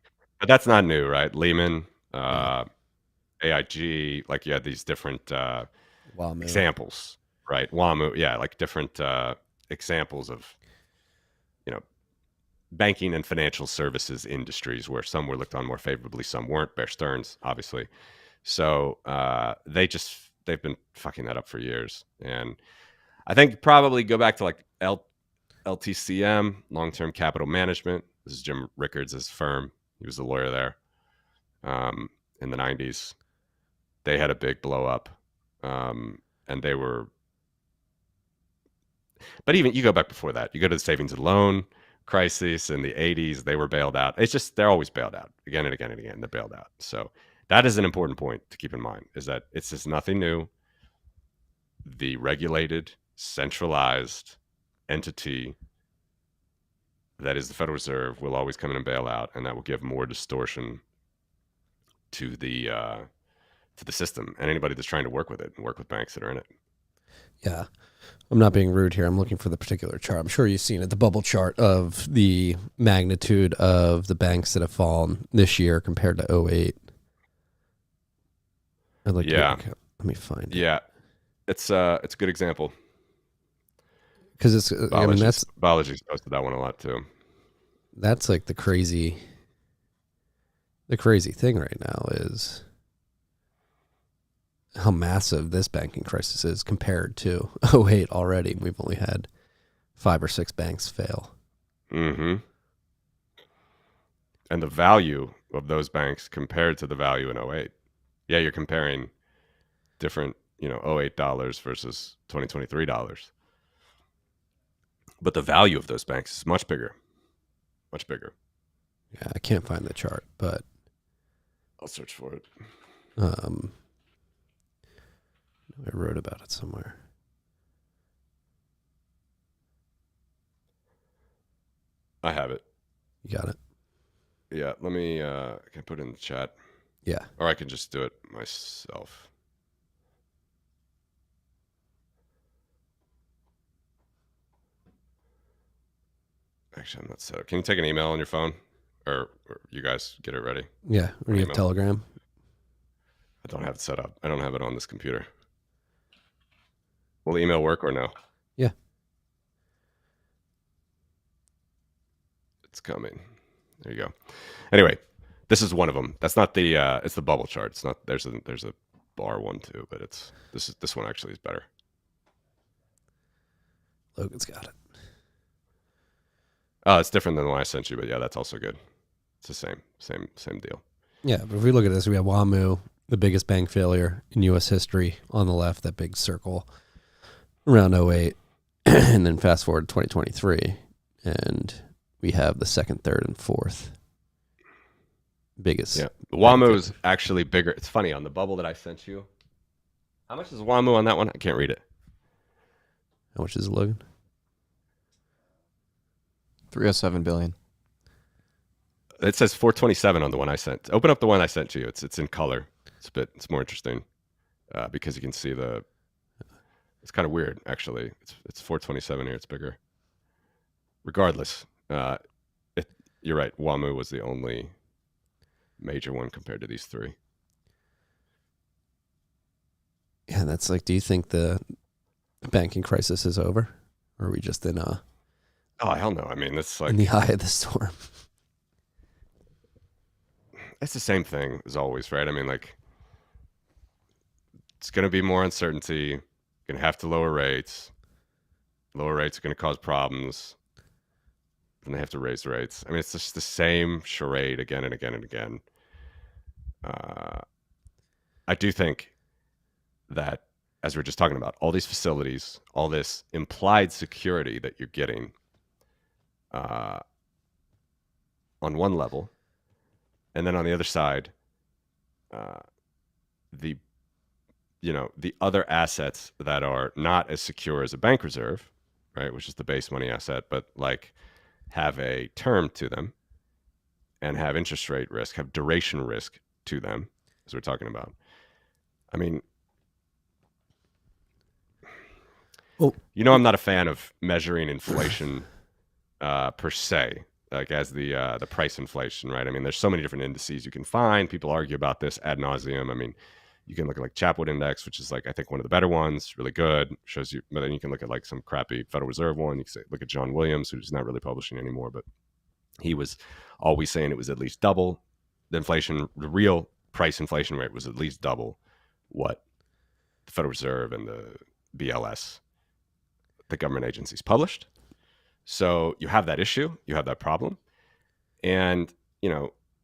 that's not new, right? Lehman, AIG, like you had these different examples, right? WAMU, yeah, like different examples of, banking and financial services industries where some were looked on more favorably, some weren't. Bear Stearns, obviously. So they've been fucking that up for years. And I think probably go back to like LTCM, Long-Term Capital Management. This is Jim Rickards' firm. He was the lawyer there in the 90s. They had a big blow up. And they were... But even you go back before that. You go to the savings and loan crisis in the 80s. They were bailed out. It's just they're always bailed out again and again and again. They're bailed out. So that is an important point to keep in mind, is that it's just nothing new. The regulated, centralized entity that is the Federal Reserve will always come in and bail out, and that will give more distortion to the system and anybody that's trying to work with it and work with banks that are in it. Yeah. I'm not being rude here. I'm looking for the particular chart. I'm sure you've seen it, the bubble chart of the magnitude of the banks that have fallen this year compared to 2008. I'd like Yeah. Let me find it. Yeah. It's a good example. Because it's, Balaji's posted that one a lot too. That's like the crazy thing right now is how massive this banking crisis is compared to 2008 already. We've only had 5 or 6 banks fail. Mm-hmm. And the value of those banks compared to the value in 2008. Yeah, you're comparing different, 2008 dollars versus 2023 dollars. But the value of those banks is much bigger. Much bigger. Yeah, I can't find the chart, but I'll search for it. I wrote about it somewhere. I have it. You got it? Yeah, let me, I can put it in the chat. Yeah. Or I can just do it myself. Actually, I'm not set up. Can you take an email on your phone? Or you guys get it ready? Yeah. Or you have Telegram? I don't have it set up. I don't have it on this computer. Will the email work or no? Yeah. It's coming. There you go. Anyway, this is one of them. That's not the it's the bubble chart. It's not there's a bar one too, but this one actually is better. Logan's got it. Oh, it's different than the one I sent you, but yeah, that's also good. It's the same deal. Yeah, but if we look at this, we have WAMU, the biggest bank failure in U.S. history on the left, that big circle around 2008, and then fast forward to 2023, and we have the second, third, and fourth biggest. Yeah. WAMU is actually bigger. It's funny, on the bubble that I sent you. How much is WAMU on that one? I can't read it. How much is it, Logan? 307 billion. It says 427 on the one I sent. Open up the one I sent to you. It's in color. It's more interesting because you can see the. It's kind of weird, actually. It's 427 here. It's bigger. Regardless, you're right. WAMU was the only major one compared to these three. Yeah, that's like, do you think the banking crisis is over? Or are we just in Oh, hell no. I mean, it's like in the eye of the storm? it's the same thing as always, right? I mean, like, it's going to be more uncertainty. Going to have to lower rates. Lower rates are going to cause problems. And they have to raise rates. I mean, it's just the same charade again and again and again. I do think that, as we were just talking about, all these facilities, all this implied security that you're getting on one level, and then on the other side, the other assets that are not as secure as a bank reserve, right, which is the base money asset, but like have a term to them and have interest rate risk, have duration risk to them, as we're talking about. I mean, I'm not a fan of measuring inflation per se, like as the price inflation, right? I mean, there's so many different indices you can find. People argue about this ad nauseum. I mean, you can look at like Chapwood Index, which is like, I think, one of the better ones, really good, shows you. But then you can look at like some crappy Federal Reserve one. You can look at John Williams, who's not really publishing anymore, but he was always saying it was at least double the inflation. The real price inflation rate was at least double what the Federal Reserve and the BLS, the government agencies, published. So you have that issue, you have that problem, and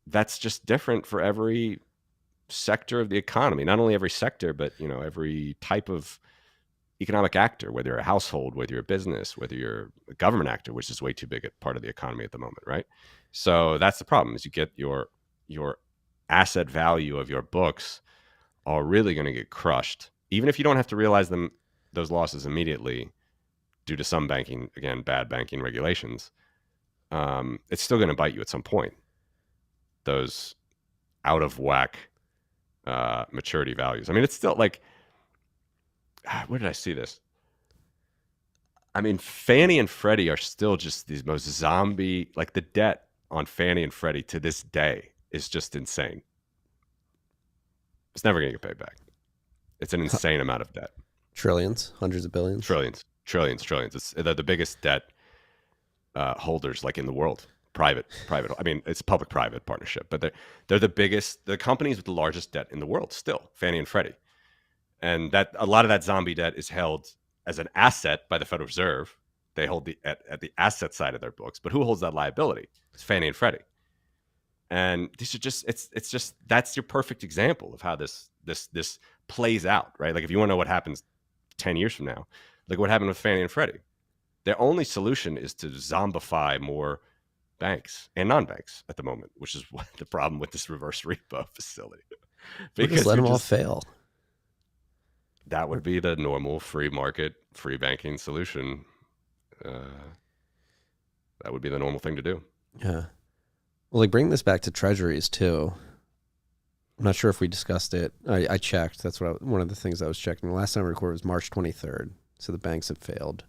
that's just different for every sector of the economy. Not only every sector, but every type of economic actor, whether you're a household, whether you're a business, whether you're a government actor, which is way too big a part of the economy at the moment, right? So that's the problem, is you get your asset value of your books are really going to get crushed, even if you don't have to realize those losses immediately due to some bad banking regulations. It's still going to bite you at some point. Those out of whack maturity values. I mean, it's still like, where did I see this? I mean, Fannie and Freddie are still just these most zombie, like the debt on Fannie and Freddie to this day is just insane. It's never going to get paid back. It's an insane amount of debt. Trillions, hundreds of billions. Trillions. It's the biggest debt holders like in the world. Private. I mean, it's public-private partnership, but they're the biggest, the companies with the largest debt in the world still, Fannie and Freddie. And that a lot of that zombie debt is held as an asset by the Federal Reserve. They hold at the asset side of their books, but who holds that liability? It's Fannie and Freddie. And these are just it's just that's your perfect example of how this plays out, right? Like if you want to know what happens 10 years from now, look what happened with Fannie and Freddie. Their only solution is to zombify more banks and non-banks at the moment, which is what the problem with this reverse repo facility. Because just let them all fail. That would be the normal free market, free banking solution. That would be the normal thing to do. Yeah. Well, like bring this back to treasuries too. I'm not sure if we discussed it. I checked. That's one of the things I was checking. The last time I recorded was March 23rd. So the banks have failed.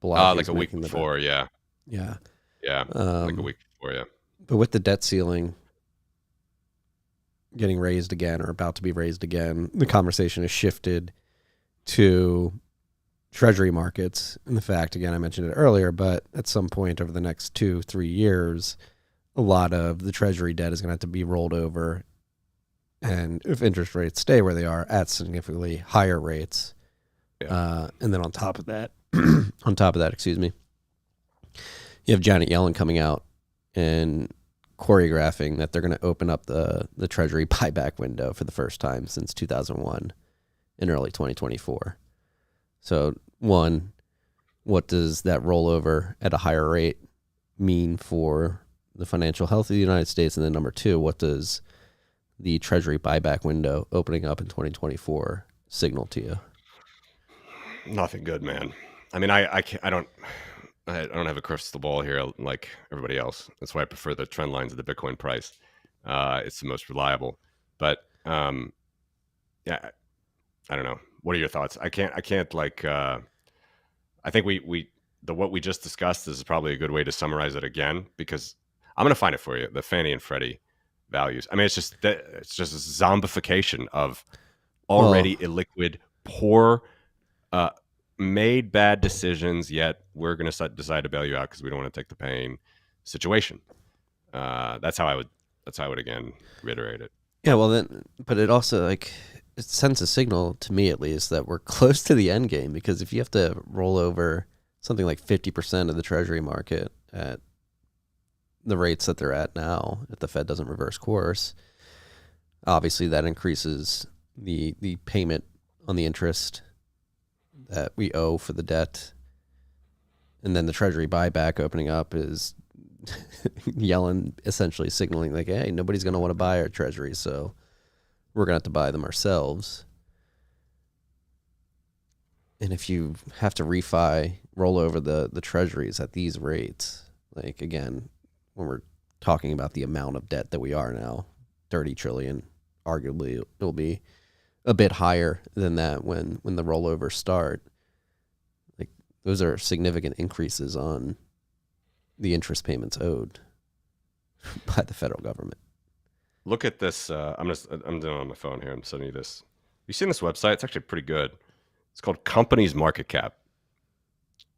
Balaji like a week before, yeah. Yeah. Yeah, like a week before, yeah. But with the debt ceiling getting raised again or about to be raised again, the conversation has shifted to treasury markets. And the fact, again, I mentioned it earlier, but at some point over the next 2-3 years, a lot of the treasury debt is going to have to be rolled over. And if interest rates stay where they are at significantly higher rates, and then on top of that, excuse me, you have Janet Yellen coming out and choreographing that they're going to open up the Treasury buyback window for the first time since 2001 in early 2024. So, one, what does that rollover at a higher rate mean for the financial health of the United States? And then number two, what does the Treasury buyback window opening up in 2024 signal to you? Nothing good, man. I mean, I don't have a crystal ball here like everybody else. That's why I prefer the trend lines of the Bitcoin price. It's the most reliable. But yeah, I don't know. What are your thoughts? I can't like. I think what we just discussed is probably a good way to summarize it again, because I'm gonna find it for you. The Fannie and Freddie values. I mean, it's just a zombification of already illiquid, poor, made bad decisions. Yet we're gonna decide to bail you out because we don't want to take the pain situation. That's how I would again reiterate it. Yeah, well then, but it also it sends a signal to me at least that we're close to the end game, because if you have to roll over something like 50% of the Treasury market at the rates that they're at now, if the Fed doesn't reverse course, obviously that increases the payment on the interest that we owe for the debt. And then the Treasury buyback opening up is Yellen essentially signaling like, hey, nobody's going to want to buy our Treasuries, so we're going to have to buy them ourselves. And if you have to roll over the Treasuries at these rates, like, again, when we're talking about the amount of debt that we are now, 30 trillion, arguably it will be a bit higher than that when the rollovers start. Like, those are significant increases on the interest payments owed by the federal government. Look at this. I'm doing it on my phone here. I'm sending you this. You seen this website? It's actually pretty good. It's called Companies Market Cap.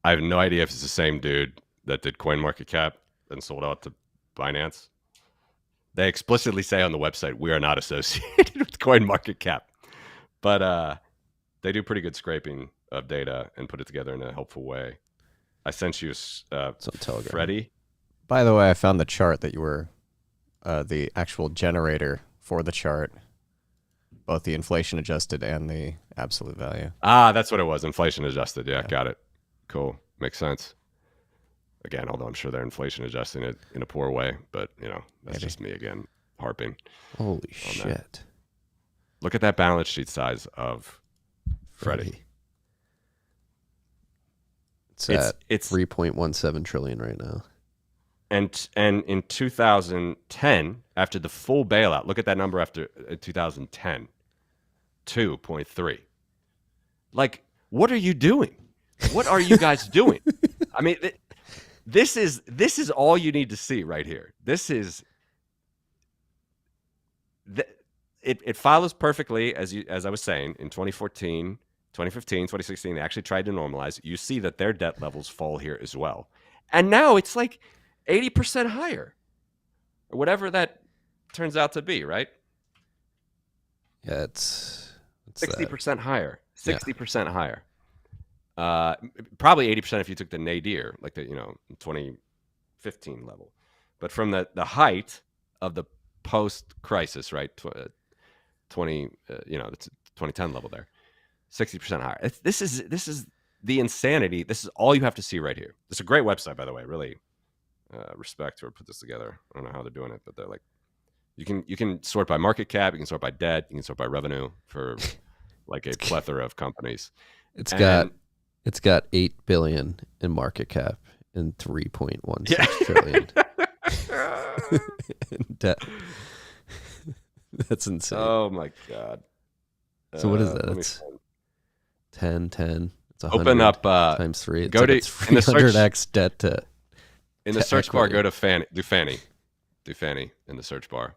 I have no idea if it's the same dude that did Coin Market Cap and sold out to Binance. They explicitly say on the website, we are not associated with Coin Market Cap. But they do pretty good scraping of data and put it together in a helpful way. I sent you Freddie. By the way, I found the chart that you were the actual generator for the chart, both the inflation adjusted and the absolute value. Ah, that's what it was. Inflation adjusted. Yeah, got it. Cool. Makes sense. Again, although I'm sure they're inflation adjusting it in a poor way, but that's just me again harping. Holy shit. That. Look at that balance sheet size of Freddie. It's at 3.17 trillion right now. And in 2010, after the full bailout, look at that number after 2010, 2.3. Like, what are you doing? What are you guys doing? I mean, this is all you need to see right here. This is it follows perfectly as I was saying in 2014, 2015, 2016. They actually tried to normalize. You see that their debt levels fall here as well, and now it's like 80% higher, or whatever that turns out to be, right? Yeah, it's 60% higher, 60% higher. Probably 80% if you took the nadir, like the 2015 level, but from the height of the post-crisis, right? 2010 level there, 60% higher. This is the insanity. This is all you have to see right here. It's a great website, by the way. Really. Respect whoever put this together. I don't know how they're doing it, but they're like, you can sort by market cap, you can sort by debt, you can sort by revenue for like a plethora of companies. It's got 8 billion in market cap and 3.16 trillion in debt. That's insane. Oh my god. So what is that? It's 10. It's 100 open up times 3. It's go like to 300x debt to. In the search bar, go to Fannie. Do Fannie in the search bar.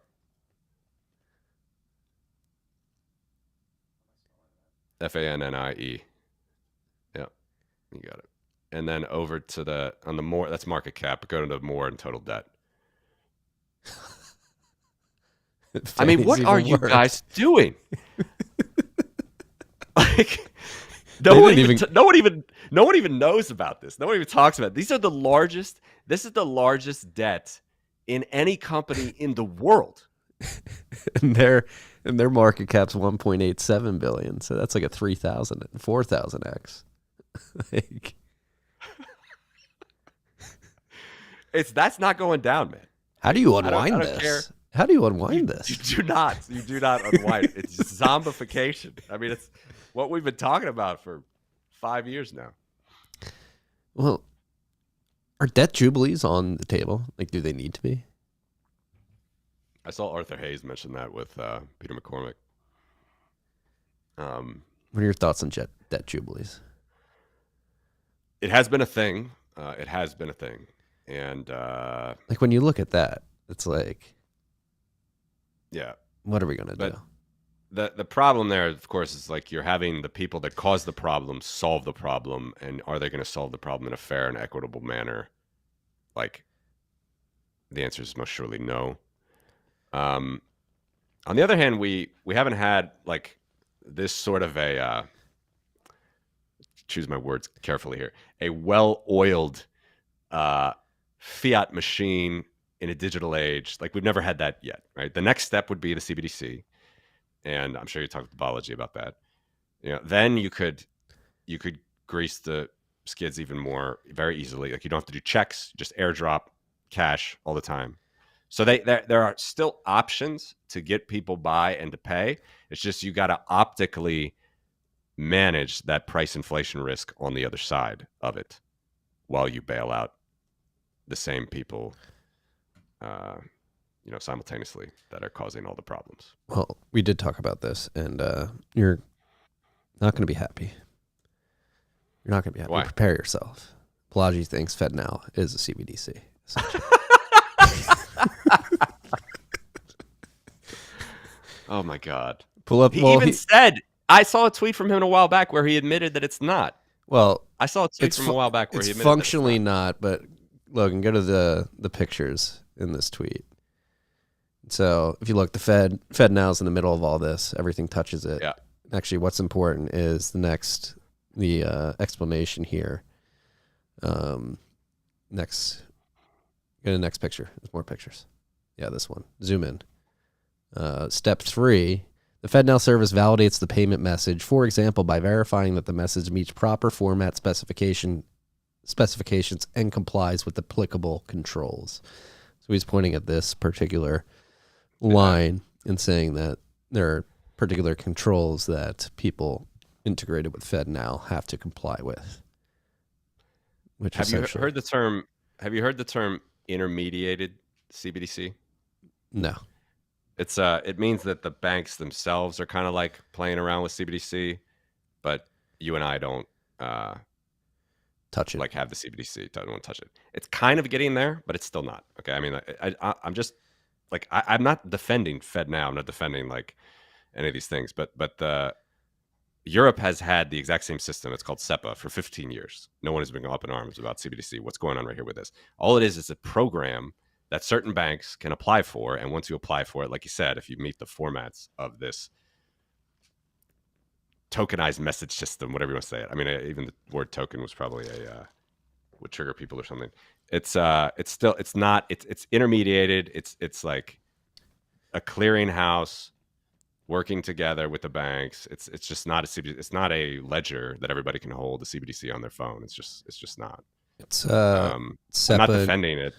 FANNIE. Yeah, you got it. And then over to the more, that's market cap. Go to the more and total debt. I mean, what are you guys doing? Like, no one even knows about this. No one even talks about it. This is the largest debt in any company in the world. and their market cap's 1.87 billion. So that's like a 4,000x. That's not going down, man. How do you I unwind don't care. this? How do you unwind this? You do not. You do not unwind. It's zombification. I mean, it's what we've been talking about for 5 years now. Well, are debt jubilees on the table? Like, do they need to be? I saw Arthur Hayes mention that with Peter McCormick. What are your thoughts on debt jubilees? It has been a thing. And like when you look at that, it's like, yeah, what are we gonna do? The problem there, of course, is like you're having the people that cause the problem solve the problem, and are they going to solve the problem in a fair and equitable manner? Like, the answer is most surely no. On the other hand, we haven't had like this sort of a choose my words carefully here, a well-oiled fiat machine in a digital age. Like, we've never had that yet, right? The next step would be the CBDC. And I'm sure you talked to Balaji about that. Then you could grease the skids even more very easily. Like, you don't have to do checks, just airdrop cash all the time. So there are still options to get people by and to pay. It's just you got to optically manage that price inflation risk on the other side of it while you bail out the same people simultaneously that are causing all the problems. Well, we did talk about this, and you're not going to be happy. You're not going to be happy. Why? Prepare yourself. Balaji thinks FedNow is a CBDC. Oh my God. Pull up. He said, I saw a tweet from him a while back where he admitted that it's not. Well, I saw a tweet from a while back where he admitted functionally that it's not. But Logan, go to the pictures in this tweet. So if you look, the FedNow is in the middle of all this. Everything touches it. Yeah. Actually, what's important is the explanation here. Next, go to the next picture. There's more pictures. Yeah, this one. Zoom in. Step 3, the FedNow service validates the payment message, for example, by verifying that the message meets proper format specifications and complies with applicable controls. So he's pointing at this particular line and saying that there are particular controls that people integrated with FedNow have to comply with. Which Have you heard the term intermediated CBDC? No. It means that the banks themselves are kind of like playing around with CBDC, but you and I don't touch it. Like, have the CBDC. Don't want to touch it. It's kind of getting there, but it's still not. Okay, I mean, I'm just like I'm not defending FedNow. I'm not defending like any of these things, but Europe has had the exact same system. It's called SEPA for 15 years. No one has been up in arms about CBDC. What's going on right here with this? All it is a program that certain banks can apply for. And once you apply for it, like you said, if you meet the formats of this tokenized message system, whatever you want to say it. I mean, even the word token was probably would trigger people or something. It's intermediated. It's like a clearinghouse working together with the banks. It's just not a CBDC. It's not a ledger that everybody can hold a CBDC on their phone. It's just not. It's I'm not defending it.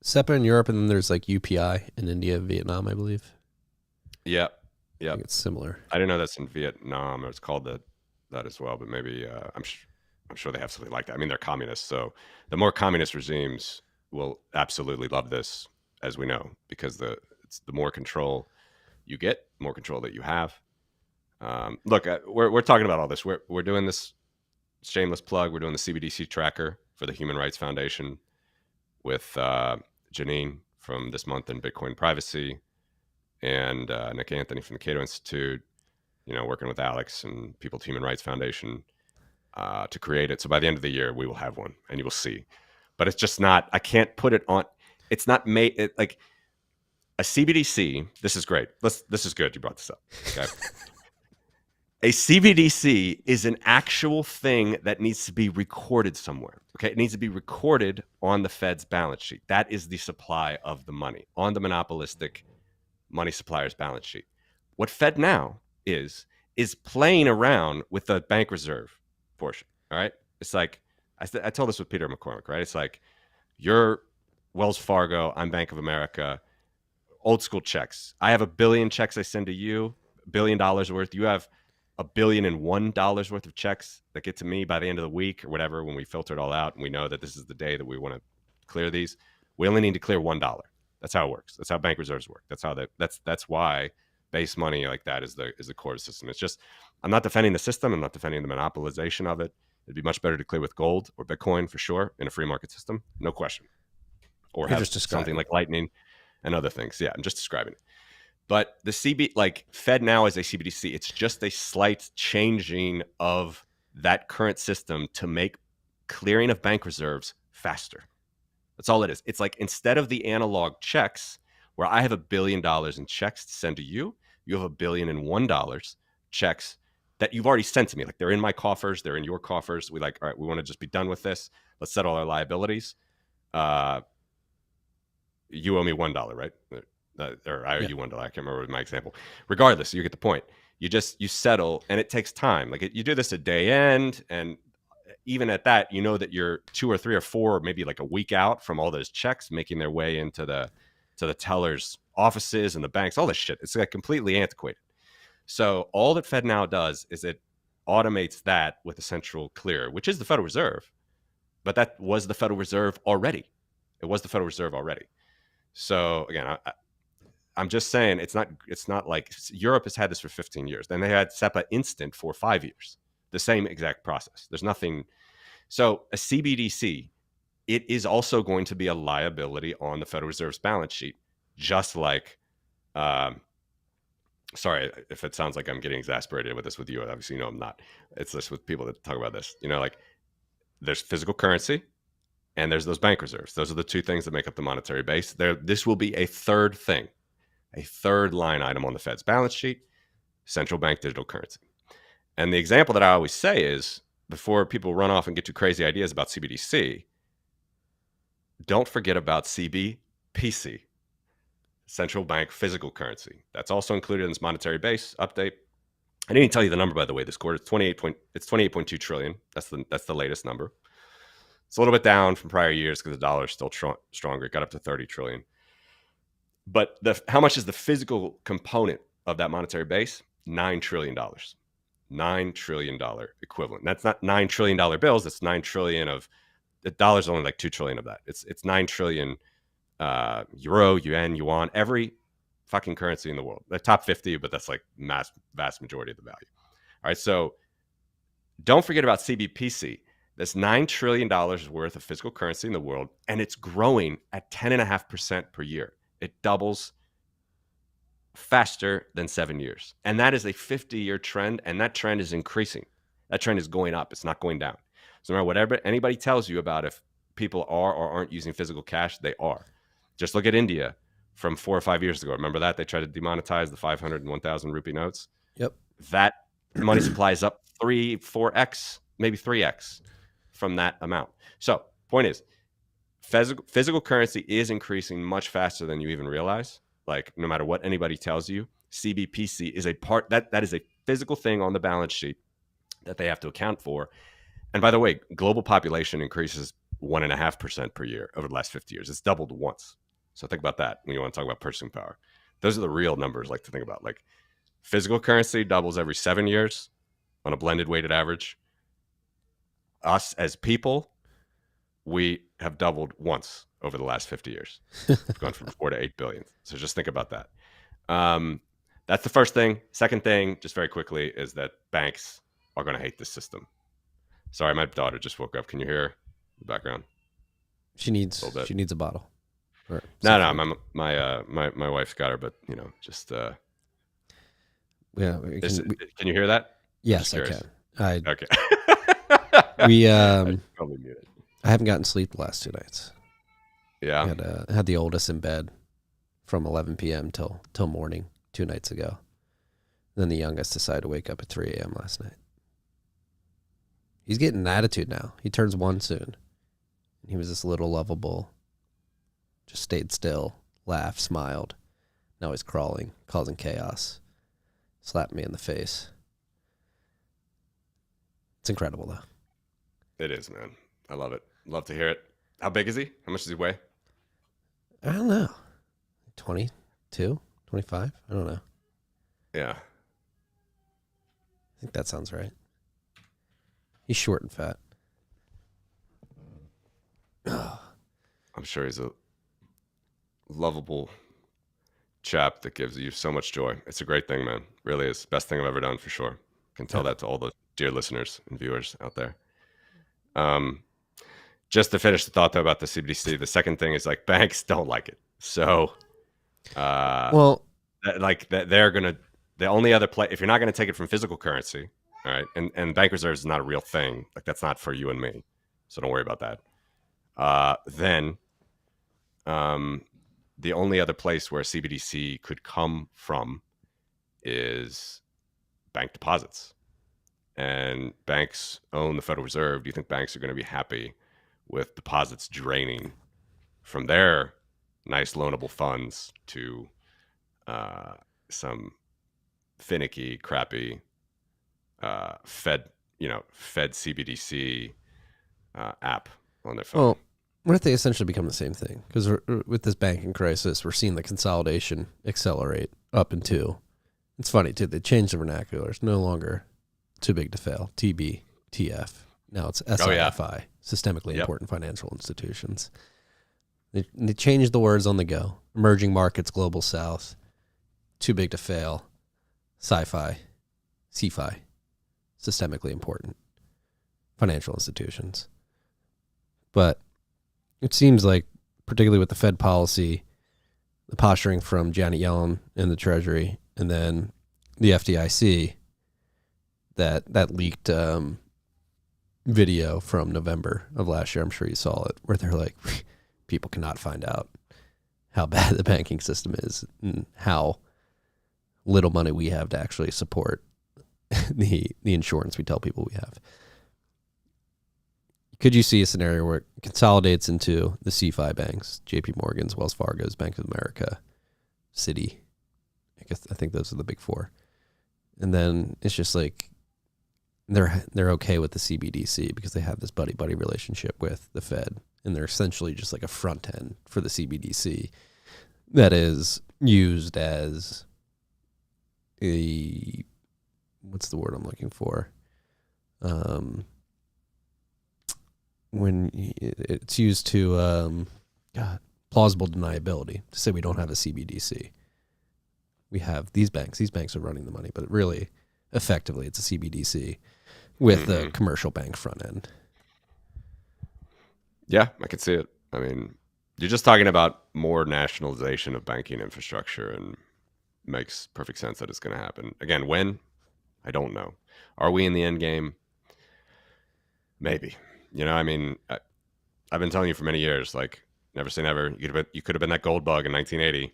SEPA in Europe, and then there's like UPI in India, Vietnam, I believe. Yep. I think it's similar. I didn't know that's in Vietnam. It's called that as well, but maybe I'm sure they have something like that. I mean, they're communists, so the more communist regimes will absolutely love this, as we know, because the more control you get, more control that you have. Look, we're talking about all this. We're doing this shameless plug. We're doing the CBDC tracker for the Human Rights Foundation with Janine from This Month in Bitcoin Privacy and Nick Anthony from the Cato Institute, working with Alex and People to Human Rights Foundation to create it. So by the end of the year, we will have one and you will see. But it's just not, I can't put it on, it's not made, like a CBDC, this is great. This is good you brought this up, okay? A CBDC is an actual thing that needs to be recorded somewhere. Okay, it needs to be recorded on the Fed's balance sheet. That is the supply of the money on the monopolistic money supplier's balance sheet. What FedNow is playing around with the bank reserve portion. All right, it's like I told this with Peter McCormick. Right, it's like we're Wells Fargo, I'm Bank of America, old school checks. I have 1 billion checks I send to you, $1 billion worth. You have $1,001,000,000 worth of checks that get to me by the end of the week or whatever, when we filter it all out and we know that this is the day that we want to clear these. We only need to clear $1. That's how it works. That's how bank reserves work. That's why base money like that is the core of the system. It's just, I'm not defending the system. I'm not defending the monopolization of it. It'd be much better to clear with gold or Bitcoin for sure in a free market system, no question. Or have something like Lightning and other things. Yeah, I'm just describing it. But the FedNow is a CBDC. It's just a slight changing of that current system to make clearing of bank reserves faster. That's all it is. It's like, instead of the analog checks where I have $1 billion in checks to send to you, you have $1,001,000,000 checks that you've already sent to me. Like, they're in my coffers, they're in your coffers. All right, we want to just be done with this. Let's settle our liabilities. You owe me $1, right? Or I owe you $1. I can't remember my example. Regardless, you get the point. You settle, and it takes time. Like, you do this at day end, and even at that, you know that you're 2 or 3 or 4, or maybe like a week out from all those checks making their way into the tellers' offices and the banks. All this shit. It's like completely antiquated. So all that FedNow does is it automates that with a central clear, which is the Federal Reserve. But that was the Federal Reserve already. It was the Federal Reserve already. So again, I'm just saying, it's not like Europe has had this for 15 years. Then they had SEPA Instant for 5 years. The same exact process. There's nothing. So a CBDC, it is also going to be a liability on the Federal Reserve's balance sheet, just like, sorry if it sounds like I'm getting exasperated with this with you. Obviously, you know I'm not. It's just with people that talk about this. Like, there's physical currency and there's those bank reserves. Those are the two things that make up the monetary base. This will be a third thing, a third line item on the Fed's balance sheet, central bank digital currency. And the example that I always say is, before people run off and get too crazy ideas about CBDC, don't forget about CBPC, central bank physical currency. That's also included in this monetary base update. I didn't tell you the number, by the way, this quarter. It's 28.2 trillion. That's the latest number. It's a little bit down from prior years because the dollar is still stronger. It got up to 30 trillion. But how much is the physical component of that monetary base? $9 trillion. $9 trillion equivalent. That's not $9 trillion bills. That's 9 trillion of the dollars. Only like 2 trillion of that. It's 9 trillion euro, yuan, every fucking currency in the world. The top 50, but that's like vast majority of the value. All right, so don't forget about CBPC. That's $9 trillion worth of physical currency in the world, and it's growing at 10.5% per year. It doubles faster than 7 years. And that is a 50-year trend, and that trend is increasing. That trend is going up. It's not going down. So no matter whatever anybody tells you about if people are or aren't using physical cash, they are. Just look at India from 4 or 5 years ago. Remember that? They tried to demonetize the 500 and 1,000 rupee notes. Yep. That money supply is up 3, 4x, maybe 3x from that amount. So point is, physical currency is increasing much faster than you even realize. Like, no matter what anybody tells you, CBPC is a part that is a physical thing on the balance sheet that they have to account for. And by the way, global population increases 1.5% per year over the last 50 years. It's doubled once. So think about that when you want to talk about purchasing power. Those are the real numbers like to think about. Like, physical currency doubles every 7 years on a blended weighted average. Us as people, we have doubled once over the last 50 years. We've gone from 4 to 8 billion. So just think about that. That's the first thing. Second thing, just very quickly, is that banks are going to hate this system. Sorry, my daughter just woke up. Can you hear the background? She needs a bottle. No, my wife's got her, but just yeah. Can you hear that? Yes, I can. Okay. Probably muted. I haven't gotten sleep the last 2 nights. Yeah. Had the oldest in bed from 11 p.m. till morning 2 nights ago. Then the youngest decided to wake up at 3 a.m. last night. He's getting an attitude now. He turns 1 soon. He was this little lovable, just stayed still, laughed, smiled. Now he's crawling, causing chaos. Slapped me in the face. It's incredible, though. It is, man. I love it. Love to hear it. How big is he? How much does he weigh? I don't know. 22, 25? I don't know. Yeah. I think that sounds right. He's short and fat. I'm sure he's a lovable chap that gives you so much joy. It's a great thing, man. Really is. Best thing I've ever done for sure. Can tell that to all the dear listeners and viewers out there. Just to finish the thought though about the CBDC, the second thing is like banks don't like it. So well, they're gonna, the only other play, if you're not gonna take it from physical currency, all right, and bank reserves is not a real thing. Like that's not for you and me. So don't worry about that. Then the only other place where CBDC could come from is bank deposits. And banks own the Federal Reserve. Do you think banks are going to be happy with deposits draining from their nice loanable funds to some finicky, crappy Fed CBDC app on their phone? well, what if they essentially become the same thing? Because with this banking crisis, we're seeing the consolidation accelerate up into. It's funny too. They changed the vernacular. It's no longer too big to fail. TB, TF. Now it's SIFI, systemically important financial institutions. They changed the words on the go. Emerging markets, global south, too big to fail, sci-fi, CFI, systemically important financial institutions. But it seems like, particularly with the Fed policy, the posturing from Janet Yellen in the Treasury, and then the FDIC, that leaked video from November of last year, I'm sure you saw it, where they're like, people cannot find out how bad the banking system is and how little money we have to actually support the insurance we tell people we have. Could you see a scenario where it consolidates into the CFI banks, JP Morgan's, Wells Fargo's, Bank of America, Citi? I think those are the big four. And then it's just like they're okay with the CBDC because they have this buddy-buddy relationship with the Fed. And they're essentially just like a front end for the CBDC that is used as a, what's the word I'm looking for? When it's used to, plausible deniability, to say we don't have a CBDC. We have these banks. These banks are running the money, but really, effectively, it's a CBDC with a commercial bank front end. Yeah, I could see it. I mean, you're just talking about more nationalization of banking infrastructure, and makes perfect sense that it's going to happen. Again, when? I don't know. Are we in the end game? Maybe. You know, I mean, I've been telling you for many years, like, never say never. You could have been that gold bug in 1980.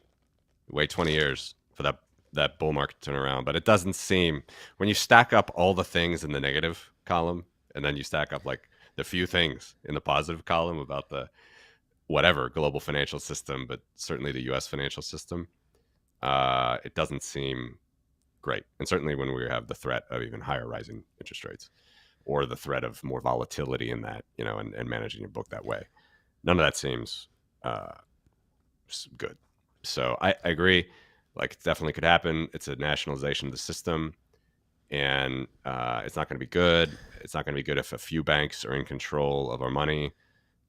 Wait 20 years for that bull market to turn around. But it doesn't seem, when you stack up all the things in the negative column, and then you stack up like the few things in the positive column about the whatever global financial system, but certainly the U.S. financial system, it doesn't seem great. And certainly when we have the threat of even higher rising interest rates, or the threat of more volatility in that, you know, and managing your book that way. None of that seems good. So I agree. Like, it definitely could happen. It's a nationalization of the system, and it's not going to be good. It's not going to be good if a few banks are in control of our money.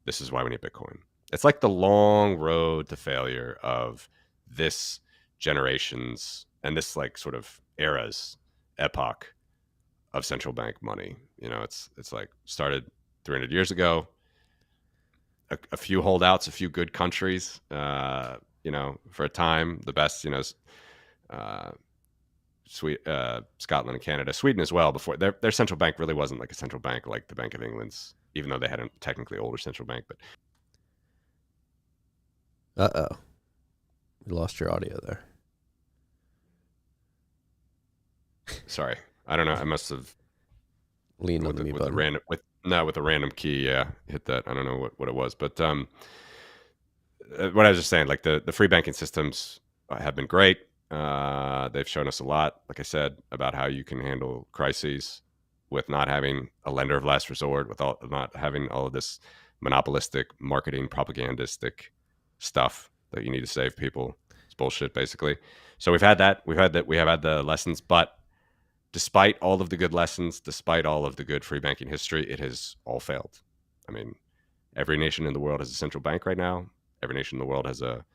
This is why we need Bitcoin. It's like the long road to failure of this generation's and this like sort of era's epoch of central bank money. You know, it's like started 300 years ago. A few holdouts, a few good countries, you know, for a time, the best, you know, Scotland and Canada, Sweden as well. Before their central bank really wasn't like a central bank like the Bank of England's, even though they had a technically older central bank. But We lost your audio there. Sorry, I don't know. I must have leaned on the mute button. With a random key. Yeah, hit that. I don't know what it was, but what I was just saying, like the free banking systems have been great. They've shown us a lot, like I said, about how you can handle crises with not having a lender of last resort, not having all of this monopolistic marketing, propagandistic stuff that you need to save people. It's bullshit, basically. So we have had the lessons, but despite all of the good lessons, despite all of the good free banking history, it has all failed. I mean, every nation in the world has a central bank right now. Every nation in the world has or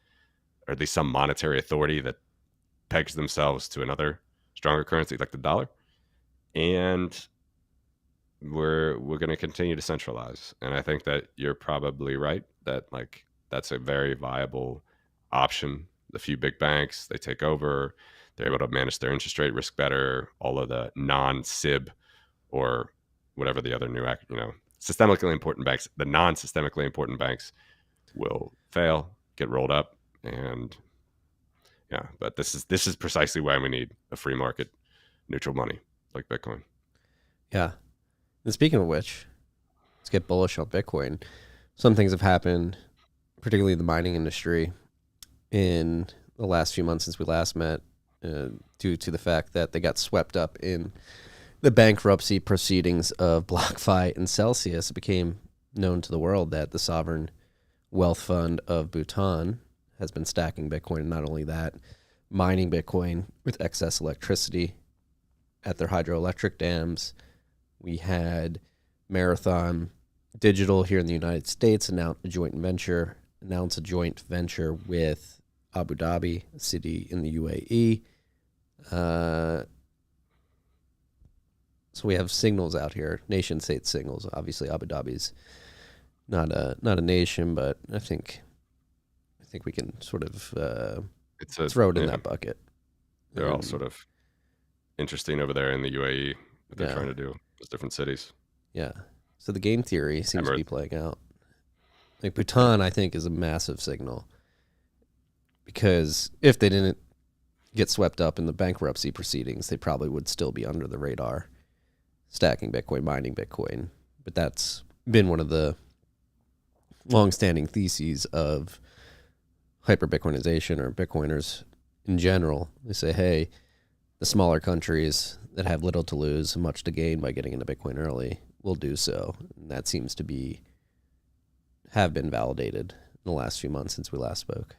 at least some monetary authority that pegs themselves to another stronger currency like the dollar. And we're going to continue to centralize. And I think that you're probably right that like that's a very viable option. The few big banks, they take over, they're able to manage their interest rate risk better. All of the non-SIB or whatever the other new, systemically important banks, the non-systemically important banks will fail, get rolled up. And yeah, but this is precisely why we need a free market neutral money like Bitcoin. Yeah. And speaking of which, let's get bullish on Bitcoin. Some things have happened, particularly in the mining industry, in the last few months since we last met, due to the fact that they got swept up in the bankruptcy proceedings of BlockFi and Celsius. It became known to the world that the sovereign wealth fund of Bhutan has been stacking Bitcoin. And not only that, mining Bitcoin with excess electricity at their hydroelectric dams. We had Marathon Digital here in the United States announce a joint venture with Abu Dhabi, a city in the UAE. So we have signals out here, nation-state signals. Obviously, Abu Dhabi's not a nation, but I think we can sort of throw it in that bucket. They're all sort of interesting over there in the UAE. What they're trying to do. Those different cities. Yeah. So the game theory seems to be playing out. Like Bhutan, I think, is a massive signal. Because if they didn't get swept up in the bankruptcy proceedings, they probably would still be under the radar, stacking Bitcoin, mining Bitcoin. But that's been one of the long-standing theses of hyper-Bitcoinization or Bitcoiners in general. They say, hey, the smaller countries that have little to lose and much to gain by getting into Bitcoin early will do so. And that seems to have been validated in the last few months since we last spoke.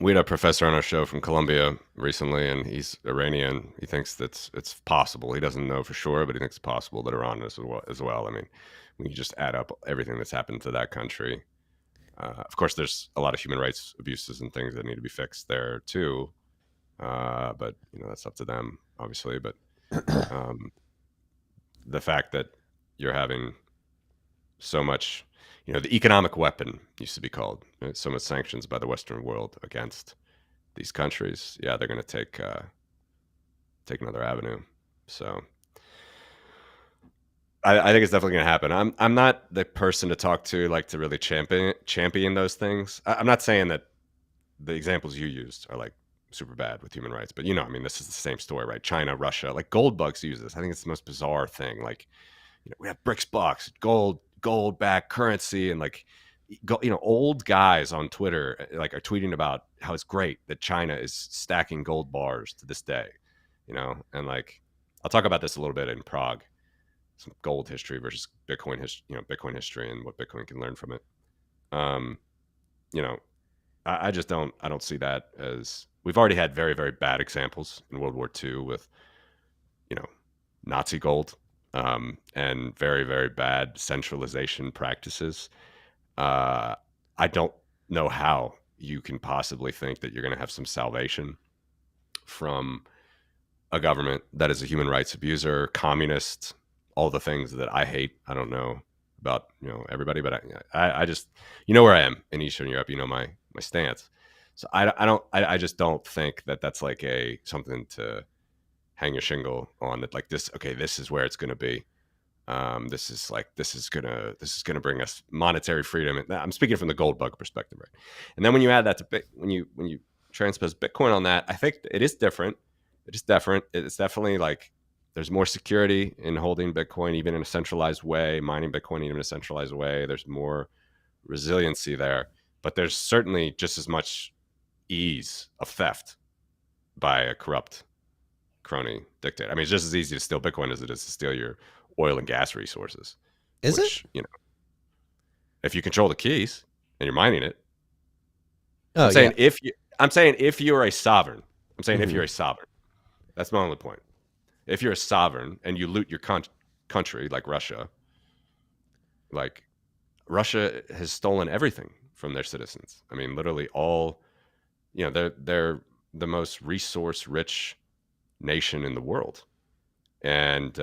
We had a professor on our show from Colombia recently, and he's Iranian. He thinks that it's possible. He doesn't know for sure, but he thinks it's possible that Iran is as well. I mean, when you just add up everything that's happened to that country, of course, there's a lot of human rights abuses and things that need to be fixed there too. But that's up to them, obviously. But the fact that you're having so much, the economic weapon used to be called, right? So much sanctions by the Western world against these countries. Yeah, they're going to take another avenue. So I think it's definitely going to happen. I'm not the person to talk to, like, to really champion those things. I'm not saying that the examples you used are like super bad with human rights, but this is the same story, right? China, Russia, like Goldbugs use this. I think it's the most bizarre thing. Like, we have BRICS bucks, gold-backed currency, and like, old guys on Twitter like are tweeting about how it's great that China is stacking gold bars to this day, and like I'll talk about this a little bit in Prague, some gold history versus Bitcoin history, Bitcoin history and what Bitcoin can learn from it. I just don't see that as, we've already had very, very bad examples in World War II with, Nazi gold, and very, very bad centralization practices. I don't know how you can possibly think that you're going to have some salvation from a government that is a human rights abuser, communist, all the things that I hate. I don't know about everybody, but I just, where I am in Eastern Europe, my stance. So I just don't think that that's like something to hang your shingle on, that like this, okay, this is where it's going to be. This is gonna bring us monetary freedom. And I'm speaking from the gold bug perspective, right? And then when you add that to when you transpose Bitcoin on that, I think it is different. It's definitely like there's more security in holding Bitcoin, even in a centralized way, mining Bitcoin even in a centralized way. There's more resiliency there, but there's certainly just as much ease of theft by a corrupt crony dictator. I mean, it's just as easy to steal Bitcoin as it is to steal your oil and gas resources. Is it? If you control the keys and you're mining it, Oh, I'm saying yeah. I'm saying if you're a sovereign. I'm saying if Mhm. you're a sovereign. That's my only point. If you're a sovereign and you loot your country like Russia, like Russia has stolen everything from their citizens. I mean, literally all. They're the most resource rich nation in the world. And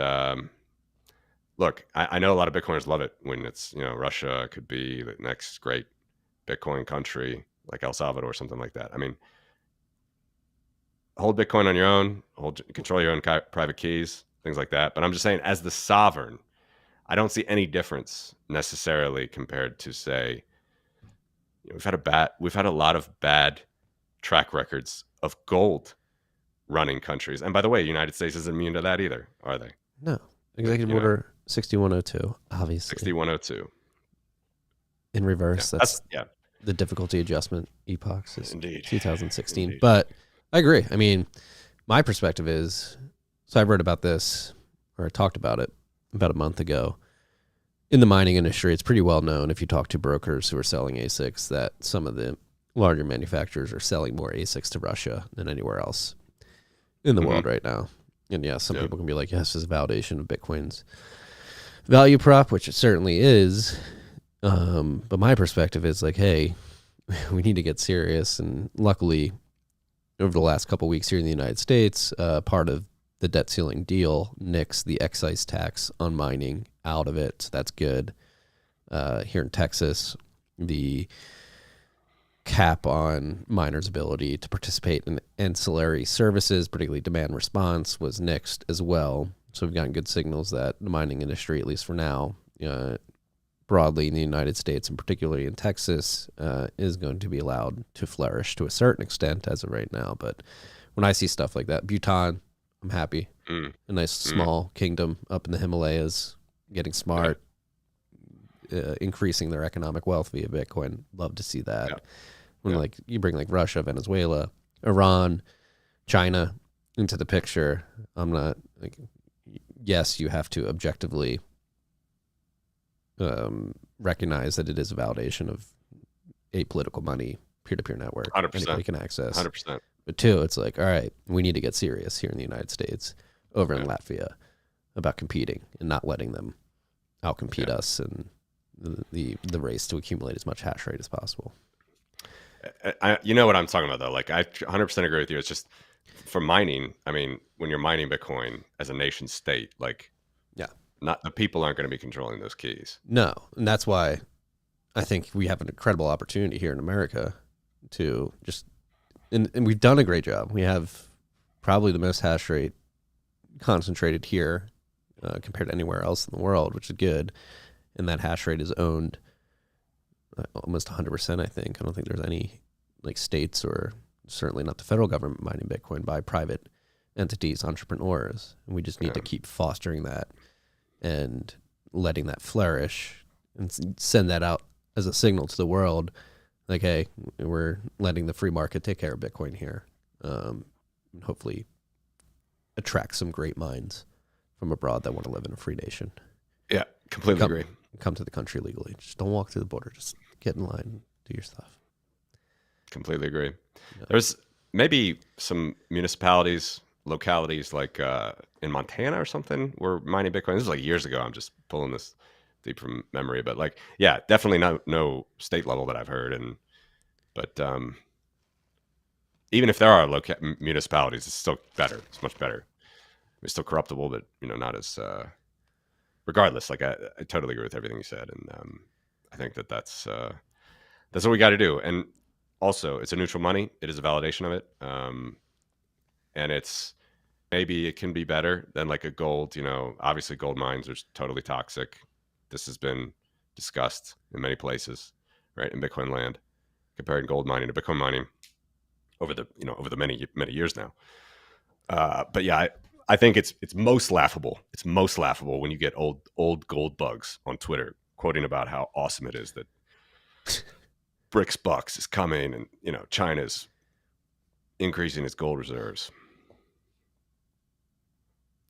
look, I know a lot of Bitcoiners love it when it's, Russia could be the next great Bitcoin country like El Salvador or something like that. I mean, hold Bitcoin on your own, control your own private keys, things like that. But I'm just saying, as the sovereign, I don't see any difference necessarily compared to, say, we've had a lot of bad track records of gold running countries. And by the way, the United States isn't immune to that either, are they? No. Executive You know, Order 6102, obviously. 6102. In reverse, Yeah, that's yeah, the difficulty adjustment epochs is indeed. 2016. Indeed. But I agree. I mean, my perspective is, so I wrote about this, or I talked about it about a month ago. In the mining industry, it's pretty well known if you talk to brokers who are selling ASICs that some of the larger manufacturers are selling more ASICs to Russia than anywhere else in the world right now. And yeah, some people can be like, yes, this is a validation of Bitcoin's value prop, which it certainly is. But my perspective is like, hey, we need to get serious. And luckily, over the last couple of weeks here in the United States, part of the debt ceiling deal nixed the excise tax on mining out of it. So that's good. Here in Texas, the cap on miners' ability to participate in ancillary services, particularly demand response, was nixed as well. So we've gotten good signals that the mining industry, at least for now, broadly in the United States and particularly in Texas, is going to be allowed to flourish to a certain extent as of right now. But when I see stuff like that, Bhutan, I'm happy. A nice small kingdom up in the Himalayas, getting smart, increasing their economic wealth via Bitcoin. Love to see that. Yeah. When like you bring like Russia, Venezuela, Iran, China into the picture, I'm not like, yes, you have to objectively recognize that it is a validation of apolitical money, peer-to-peer network. 100%. Anybody can access. 100%. But two, it's like, all right, we need to get serious here in the United States, over in Latvia, about competing and not letting them outcompete us in the race to accumulate as much hash rate as possible. You know what I'm talking about, though. Like, I 100% agree with you. It's just for mining. I mean, when you're mining Bitcoin as a nation state, like, not the people aren't going to be controlling those keys. No, and that's why I think we have an incredible opportunity here in America to just, and we've done a great job. We have probably the most hash rate concentrated here compared to anywhere else in the world, which is good. And that hash rate is owned almost 100%, I think. I don't think there's any like states or certainly not the federal government mining Bitcoin by private entities, entrepreneurs. And we just need to keep fostering that and letting that flourish and send that out as a signal to the world. Like, hey, we're letting the free market take care of Bitcoin here. And hopefully attract some great minds from abroad that want to live in a free nation. Yeah, completely agree. Come to the country legally. Just don't walk through the border. Just get in line and do your stuff. Completely agree. Yeah. There's maybe some municipalities, localities like in Montana or something were mining Bitcoin. This is like years ago. I'm just pulling this deep from memory, but like, yeah, definitely no state level that I've heard. But even if there are municipalities, it's still better. It's much better. It's still corruptible, but not as. Regardless, like I totally agree with everything you said, and I think that's what we got to do. And also, it's a neutral money. It is a validation of it, and maybe it can be better than like a gold. Obviously, gold mines are totally toxic. This has been discussed in many places, right, in Bitcoin land, comparing gold mining to Bitcoin mining over the many years now. But yeah. I think it's most laughable. It's most laughable when you get old gold bugs on Twitter quoting about how awesome it is that BRICS bucks is coming and China's increasing its gold reserves.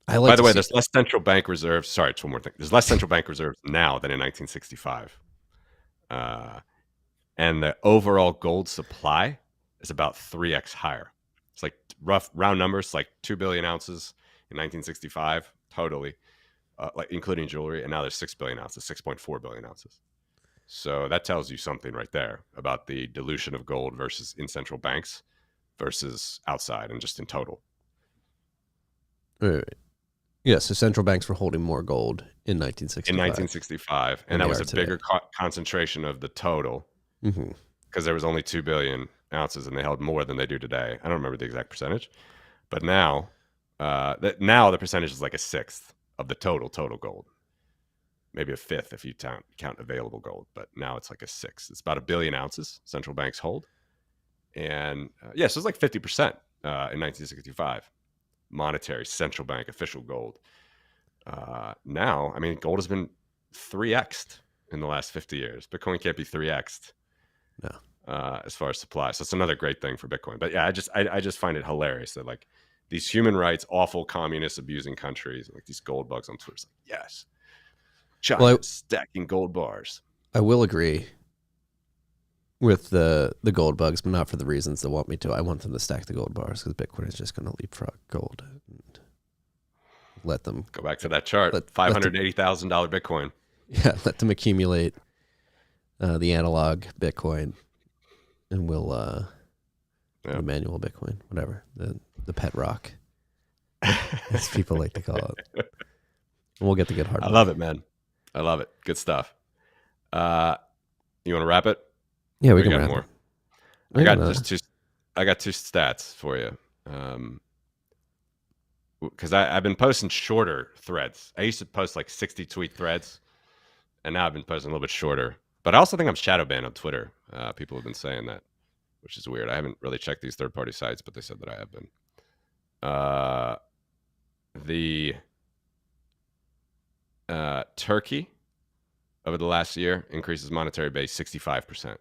By the way, there's less central bank reserves. Sorry, it's one more thing. There's less central bank reserves now than in 1965. and the overall gold supply is about 3x higher. It's like rough round numbers, like 2 billion ounces in 1965, totally, like including jewelry, and now there's 6 billion ounces, 6.4 billion ounces. So that tells you something right there about the dilution of gold versus in central banks versus outside and just in total. Right. Yeah, so central banks were holding more gold in 1965. In 1965, and that was a bigger concentration of the total because there was only 2 billion ounces and they held more than they do today. I don't remember the exact percentage, but now the percentage is like a sixth of the total gold. Maybe a fifth if you count available gold, but now it's like a sixth. It's about 1 billion ounces central banks hold. And so it's like 50% in 1965. Monetary central bank official gold. Now, I mean, gold has been 3x'd in the last 50 years. Bitcoin can't be 3x'd. No. As far as supply. So it's another great thing for Bitcoin. But yeah, I just find it hilarious that like these human rights, awful communist abusing countries, like these gold bugs on Twitter. It's like, yes, China's stacking gold bars. I will agree with the gold bugs, but not for the reasons they want me to. I want them to stack the gold bars because Bitcoin is just going to leapfrog gold. And let them go back to that chart. $580,000 Bitcoin. Yeah, let them accumulate the analog Bitcoin, and we'll the manual Bitcoin, whatever, the pet rock, as people like to call it. And we'll get the good hard. I love it, man. I love it. Good stuff. You want to wrap it? Yeah, we can wrap more. I got two stats for you. Because I've been posting shorter threads. I used to post like 60 tweet threads, and now I've been posting a little bit shorter. But I also think I'm shadow banned on Twitter. People have been saying that, which is weird. I haven't really checked these third-party sites, but they said that I have been. Turkey over the last year increases monetary base 65%.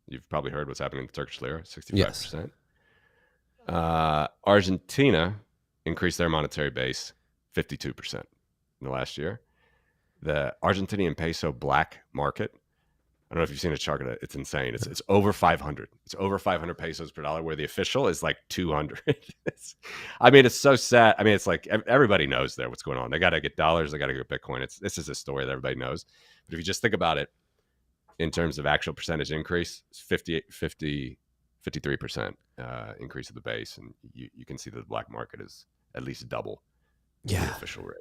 You've probably heard what's happening in the Turkish lira, 65%. Yes. Argentina increased their monetary base 52% in the last year. The Argentinian peso black market, I don't know if you've seen a chart of it. It's insane. It's over 500. It's over 500 pesos per dollar, where the official is like 200. I mean, it's so sad. I mean, it's like everybody knows there what's going on. They got to get dollars. They got to get Bitcoin. This is a story that everybody knows. But if you just think about it in terms of actual percentage increase, it's 53% increase of the base. And you can see that the black market is at least double the official rate.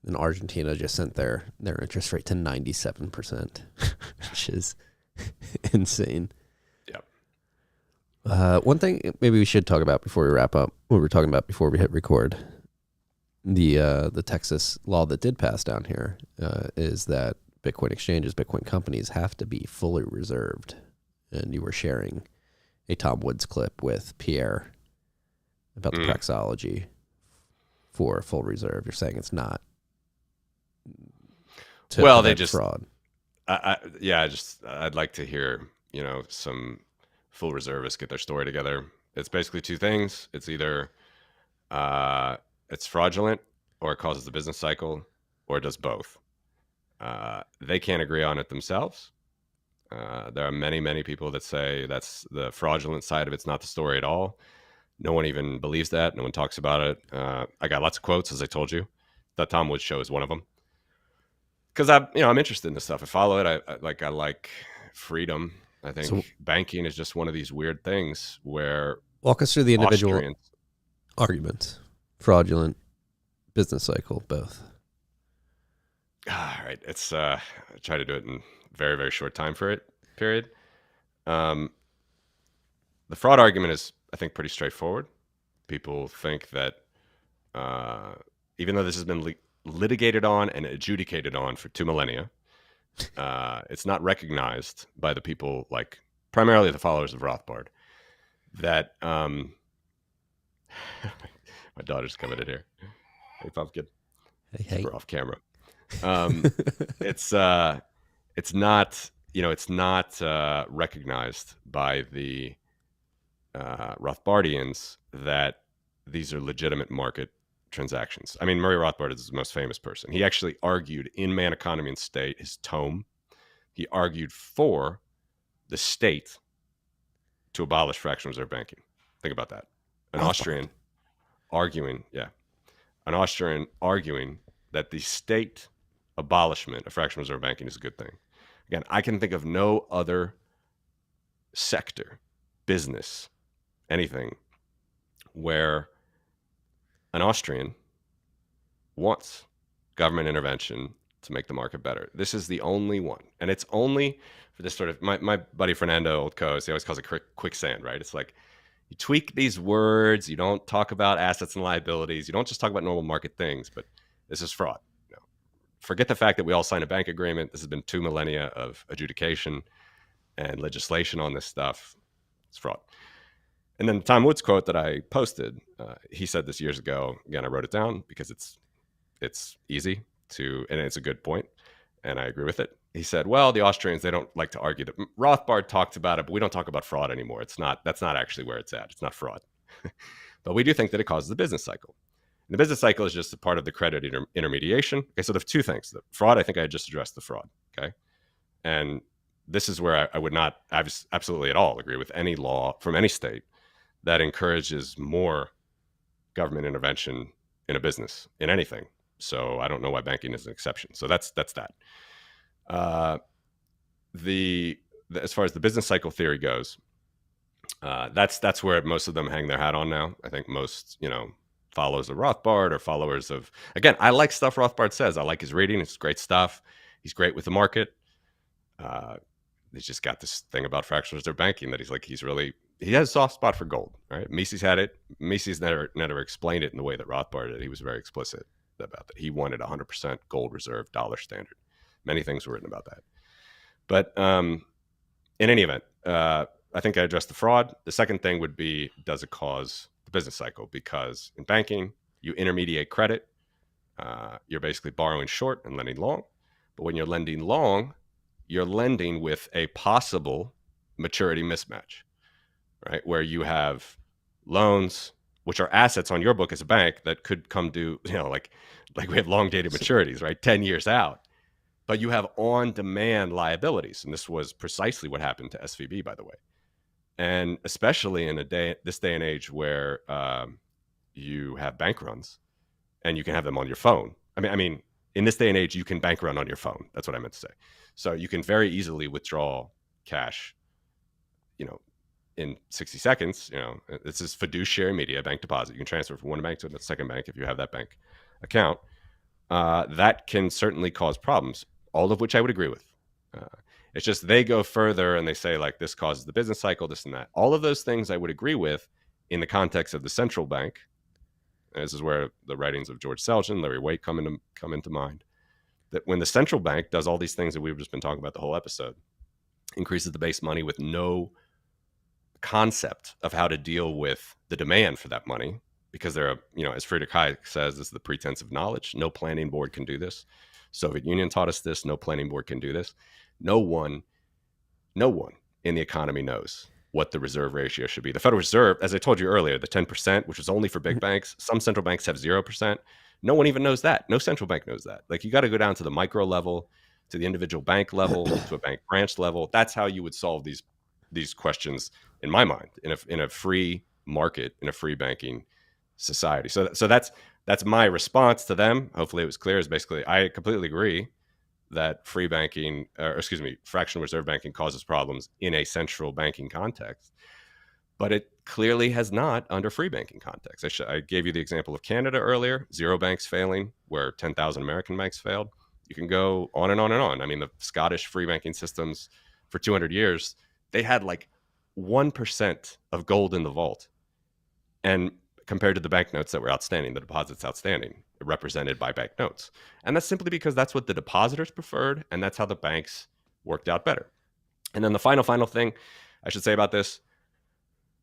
And Argentina just sent their interest rate to 97%, which is insane. Yep. One thing maybe we should talk about before we wrap up, what we were talking about before we hit record, the Texas law that did pass down here is that Bitcoin exchanges, Bitcoin companies have to be fully reserved. And you were sharing a Tom Woods clip with Pierre about the praxeology for full reserve. You're saying it's not. Well, they just fraud. I'd like to hear, some full reservists get their story together. It's basically two things. It's either it's fraudulent, or it causes the business cycle, or it does both. They can't agree on it themselves. There are many, many people that say that's the fraudulent side of it's not the story at all. No one even believes that. No one talks about it. I got lots of quotes, as I told you. That Tom Woods show is one of them. Because I'm interested in this stuff. I follow it. I like freedom. I think banking is just one of these weird things where walk us through the individual arguments. Fraudulent, business cycle, both. All right. It's I try to do it in very, very short time period. The fraud argument is, I think, pretty straightforward. People think that even though this has been litigated on and adjudicated on for 2 millennia, it's not recognized by the people, like primarily the followers of Rothbard, that my daughter's coming in here. Hey, Pumpkin. Hey. We're off camera. It's not recognized by the Rothbardians that these are legitimate market transactions. I mean, Murray Rothbard is the most famous person. He actually argued in Man, Economy, and State, his tome. He argued for the state to abolish fractional reserve banking. Think about that. An Austrian arguing that the state abolishment of fractional reserve banking is a good thing. Again, I can think of no other sector, business, anything, where an Austrian wants government intervention to make the market better. This is the only one. And it's only for this sort of, my buddy Fernando, old co-host, he always calls it quicksand, right? It's like, you tweak these words, you don't talk about assets and liabilities, you don't just talk about normal market things, but this is fraud. Forget the fact that we all signed a bank agreement. This has been 2 millennia of adjudication and legislation on this stuff. It's fraud. And then the Tom Woods quote that I posted, he said this years ago. Again, I wrote it down because it's easy to, and it's a good point, and I agree with it. He said, well, the Austrians, they don't like to argue that Rothbard talked about it, but we don't talk about fraud anymore. That's not actually where it's at. It's not fraud. But we do think that it causes the business cycle. And the business cycle is just a part of the credit intermediation. Okay, so there's two things. The fraud, I think I just addressed the fraud. Okay. And this is where I would not absolutely at all agree with any law from any state that encourages more government intervention in a business, in anything. So I don't know why banking is an exception. So that's that. As far as the business cycle theory goes, that's where most of them hang their hat on now. I think most, followers of Rothbard or followers of, again, I like stuff Rothbard says. I like his reading. It's great stuff. He's great with the market. He's just got this thing about fractional reserve banking that he has a soft spot for gold, right? Mises had it. Mises never explained it in the way that Rothbard did. He was very explicit about that. He wanted 100% gold reserve dollar standard. Many things were written about that. But in any event, I think I addressed the fraud. The second thing would be, does it cause the business cycle? Because in banking, you intermediate credit. You're basically borrowing short and lending long. But when you're lending long, you're lending with a possible maturity mismatch, right? Where you have loans, which are assets on your book as a bank that could come due, like we have long dated maturities, right? 10 years out. But you have on-demand liabilities. And this was precisely what happened to SVB, by the way. And especially in this day and age where you have bank runs and you can have them on your phone. I mean, in this day and age, you can bank run on your phone. That's what I meant to say. So you can very easily withdraw cash, in 60 seconds. This is fiduciary media, bank deposit. You can transfer from one bank to the second bank if you have that bank account. That can certainly cause problems, all of which I would agree with. It's just they go further and they say, like, this causes the business cycle, this and that. All of those things I would agree with in the context of the central bank. And this is where the writings of George Selgin, Larry Waite come into mind. That when the central bank does all these things that we've just been talking about the whole episode, increases the base money with no concept of how to deal with the demand for that money, because they're, as Friedrich Hayek says, this is the pretense of knowledge. No planning board can do this. Soviet Union taught us this. No planning board can do this. No one in the economy knows what the reserve ratio should be. The Federal Reserve, as I told you earlier, the 10%, which is only for big banks. Some central banks have 0%. No one even knows that. No central bank knows that. Like, you got to go down to the micro level, to the individual bank level, to a bank branch level. That's how you would solve these questions, in my mind, in a free market, in a free banking society. So that's my response to them. Hopefully it was clear. Is basically, I completely agree that fractional reserve banking causes problems in a central banking context, but it clearly has not under free banking context. I gave you the example of Canada earlier, 0 banks failing where 10,000 American banks failed. You can go on and on and on. I mean, the Scottish free banking systems for 200 years, they had like 1% of gold in the vault. And compared to the banknotes that were outstanding, the deposits outstanding, represented by banknotes. And that's simply because that's what the depositors preferred, and that's how the banks worked out better. And then the final thing I should say about this,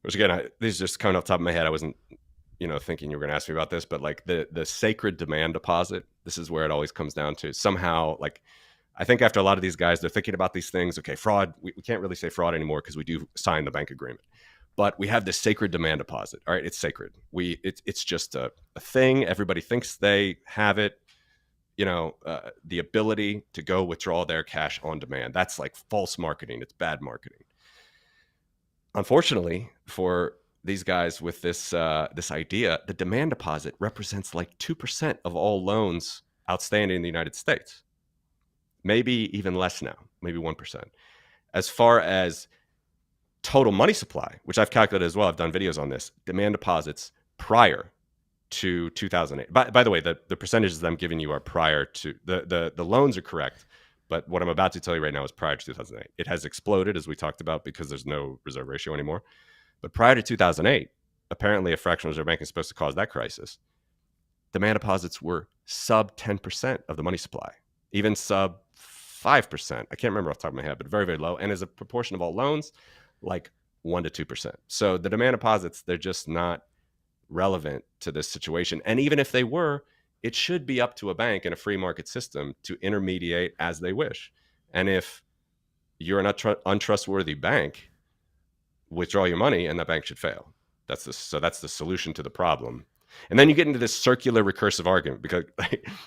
which again, these are just coming off the top of my head. I wasn't, thinking you were going to ask me about this, but like the sacred demand deposit, this is where it always comes down to somehow, like, I think after a lot of these guys, they're thinking about these things. Okay, fraud, we can't really say fraud anymore because we do sign the bank agreement. But we have this sacred demand deposit. All right, it's sacred. It's just a thing. Everybody thinks they have it. The ability to go withdraw their cash on demand. That's like false marketing. It's bad marketing. unfortunately for these guys with this this idea, the demand deposit represents like 2% of all loans outstanding in the United States. Maybe even less now, maybe 1%. As far as total money supply, which I've calculated as well, I've done videos on this, demand deposits prior to 2008. By the way, the percentages that I'm giving you are prior to, the loans are correct, but what I'm about to tell you right now is prior to 2008. It has exploded, as we talked about, because there's no reserve ratio anymore. But prior to 2008, apparently a fractional reserve bank is supposed to cause that crisis. Demand deposits were sub 10% of the money supply, even sub 5%. I can't remember off the top of my head, but very, very low. And as a proportion of all loans, like 1% to 2%. So the demand deposits, they're just not relevant to this situation. And even if they were, it should be up to a bank in a free market system to intermediate as they wish. And if you're an untrustworthy bank, withdraw your money and that bank should fail. That's the solution to the problem. And then you get into this circular recursive argument because,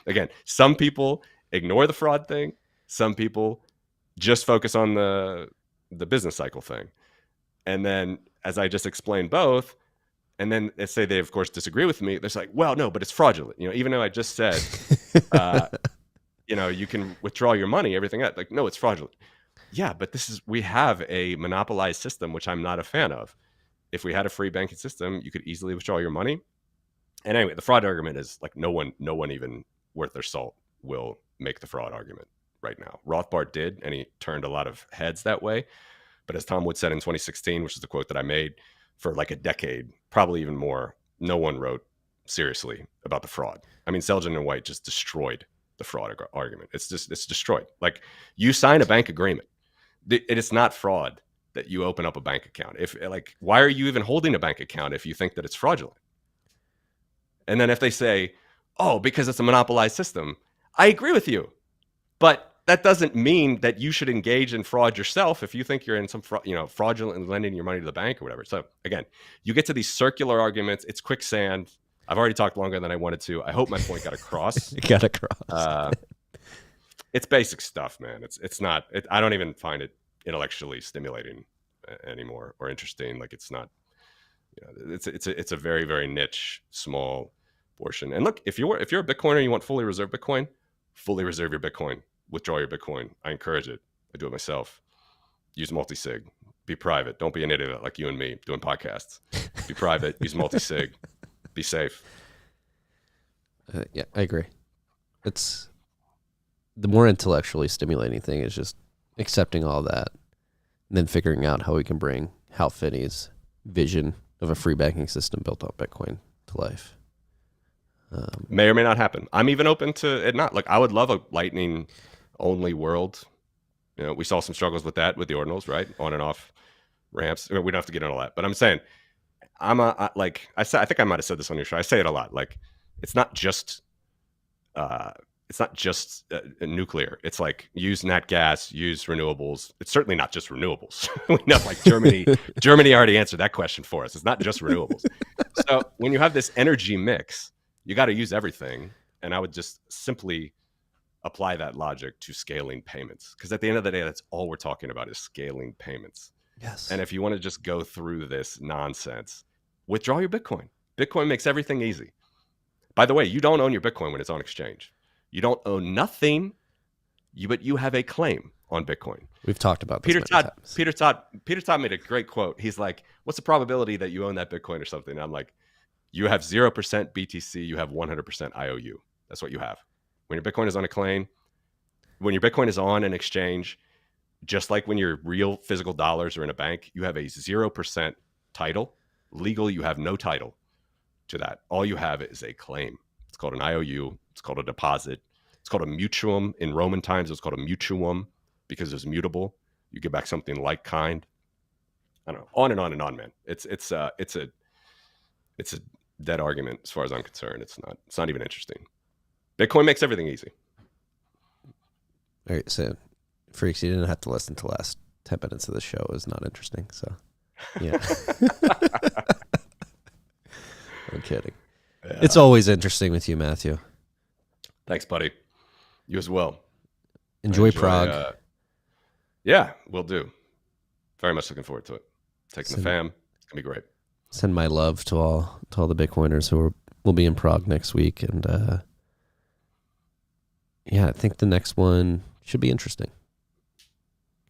again, some people ignore the fraud thing. Some people just focus on the business cycle thing. And then, as I just explained both, and then let's say they, of course, disagree with me. They're like, well, no, but it's fraudulent. Even though I just said, you can withdraw your money, everything else. Like, no, it's fraudulent. Yeah, but we have a monopolized system, which I'm not a fan of. If we had a free banking system, you could easily withdraw your money. And anyway, the fraud argument is like no one even worth their salt will make the fraud argument right now. Rothbard did, and he turned a lot of heads that way. But as Tom Wood said in 2016, which is the quote that I made, for like a decade, probably even more, no one wrote seriously about the fraud. I mean, Selgin and White just destroyed the fraud argument. It's destroyed. Like, you sign a bank agreement. It is not fraud that you open up a bank account. Why are you even holding a bank account if you think that it's fraudulent? And then if they say, oh, because it's a monopolized system, I agree with you. But that doesn't mean that you should engage in fraud yourself if you think you're in some fraudulent lending your money to the bank or whatever. So again, you get to these circular arguments. It's quicksand. I've already talked longer than I wanted to. I hope my point got across. It got across. It's basic stuff, man. It's not. I don't even find it intellectually stimulating anymore or interesting. Like, it's not. It's a very, very niche, small portion. And look, if you're a Bitcoiner and you want fully reserve Bitcoin, fully reserve your Bitcoin. Withdraw your Bitcoin. I encourage it. I do it myself. Use multi-sig. Be private. Don't be an idiot like you and me doing podcasts. Be private. Use multi-sig. Be safe. Yeah, I agree. It's the more intellectually stimulating thing is just accepting all that and then figuring out how we can bring Hal Finney's vision of a free banking system built on Bitcoin to life. May or may not happen. I'm even open to it not. Like, I would love a Lightning only world. We saw some struggles with that with the ordinals, right? On and off ramps. We don't have to get into all that, but I'm saying I think I might have said this on your show. I say it a lot. Like, it's not just nuclear. It's like, use nat gas, use renewables. It's certainly not just renewables. We know, like, Germany already answered that question for us. It's not just renewables. So when you have this energy mix, you got to use everything. And I would just simply apply that logic to scaling payments. Because at the end of the day, that's all we're talking about is scaling payments. Yes. And if you want to just go through this nonsense, withdraw your Bitcoin. Bitcoin makes everything easy. By the way, you don't own your Bitcoin when it's on exchange. You don't own nothing, but you have a claim on Bitcoin. We've talked about this many times. Peter Todd made a great quote. He's like, what's the probability that you own that Bitcoin or something? And I'm like, you have 0% BTC, you have 100% IOU. That's what you have. When your Bitcoin is on a claim, when your Bitcoin is on an exchange, just like when your real physical dollars are in a bank, you have a 0% title. Legal, you have no title to that. All you have is a claim. It's called an IOU. It's called a deposit. It's called a mutuum. In Roman times, it was called a mutuum because it's mutable. You get back something like kind. I don't know. On and on and on, man. It's a dead argument as far as I'm concerned. It's not even interesting. Bitcoin makes everything easy. All right, so freaks, you didn't have to listen to the last 10 minutes of the show. It was not interesting. So, yeah. I'm kidding. Yeah. It's always interesting with you, Matthew. Thanks, buddy. You as well. Enjoy Prague. Yeah, will do. Very much looking forward to it. taking the fam. It's gonna be great. Send my love to all the Bitcoiners who will be in Prague next week, and I think the next one should be interesting.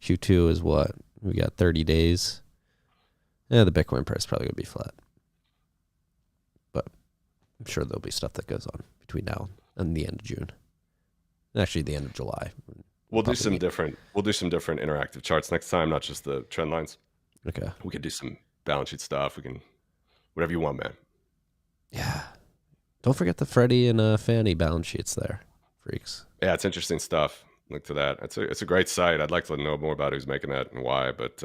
Q2 is what we got 30 days. Yeah, the Bitcoin price is probably gonna be flat, but I'm sure there'll be stuff that goes on between now and the end of June. Actually, the end of July. We'll do some different interactive charts next time, not just the trend lines. Okay. We could do some balance sheet stuff. We can, whatever you want, man. Yeah. Don't forget the Freddie and Fannie balance sheets there, freaks. Yeah, it's interesting stuff. Look to that. It's a great site. I'd like to know more about who's making that and why, but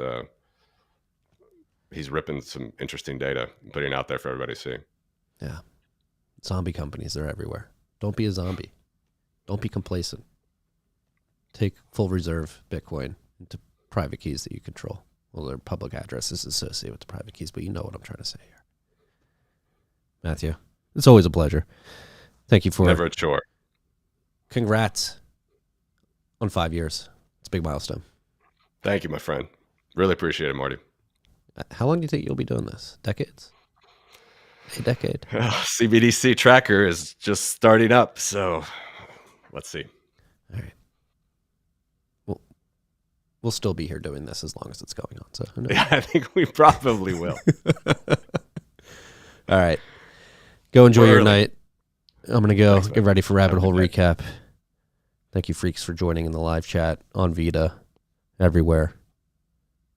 he's ripping some interesting data and putting it out there for everybody to see. Yeah. Zombie companies, they're everywhere. Don't be a zombie. Don't be complacent. Take full reserve Bitcoin into private keys that you control. Well, their public address is associated with the private keys, but you know what I'm trying to say here. Matthew, it's always a pleasure. Thank you for... Never a chore. Congrats on 5 years. It's a big milestone. Thank you, my friend. Really appreciate it, Marty. How long do you think you'll be doing this? Decades? A decade? CBDC tracker is just starting up, so let's see. All right. We'll still be here doing this as long as it's going on. So who knows? Yeah, I think we probably will. All right. Go enjoy your early. night. I'm going to go Thanks, get man. ready for Rabbit Have a Hole good Recap. Thank you, freaks, for joining in the live chat on Vita, everywhere.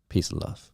Peace and love.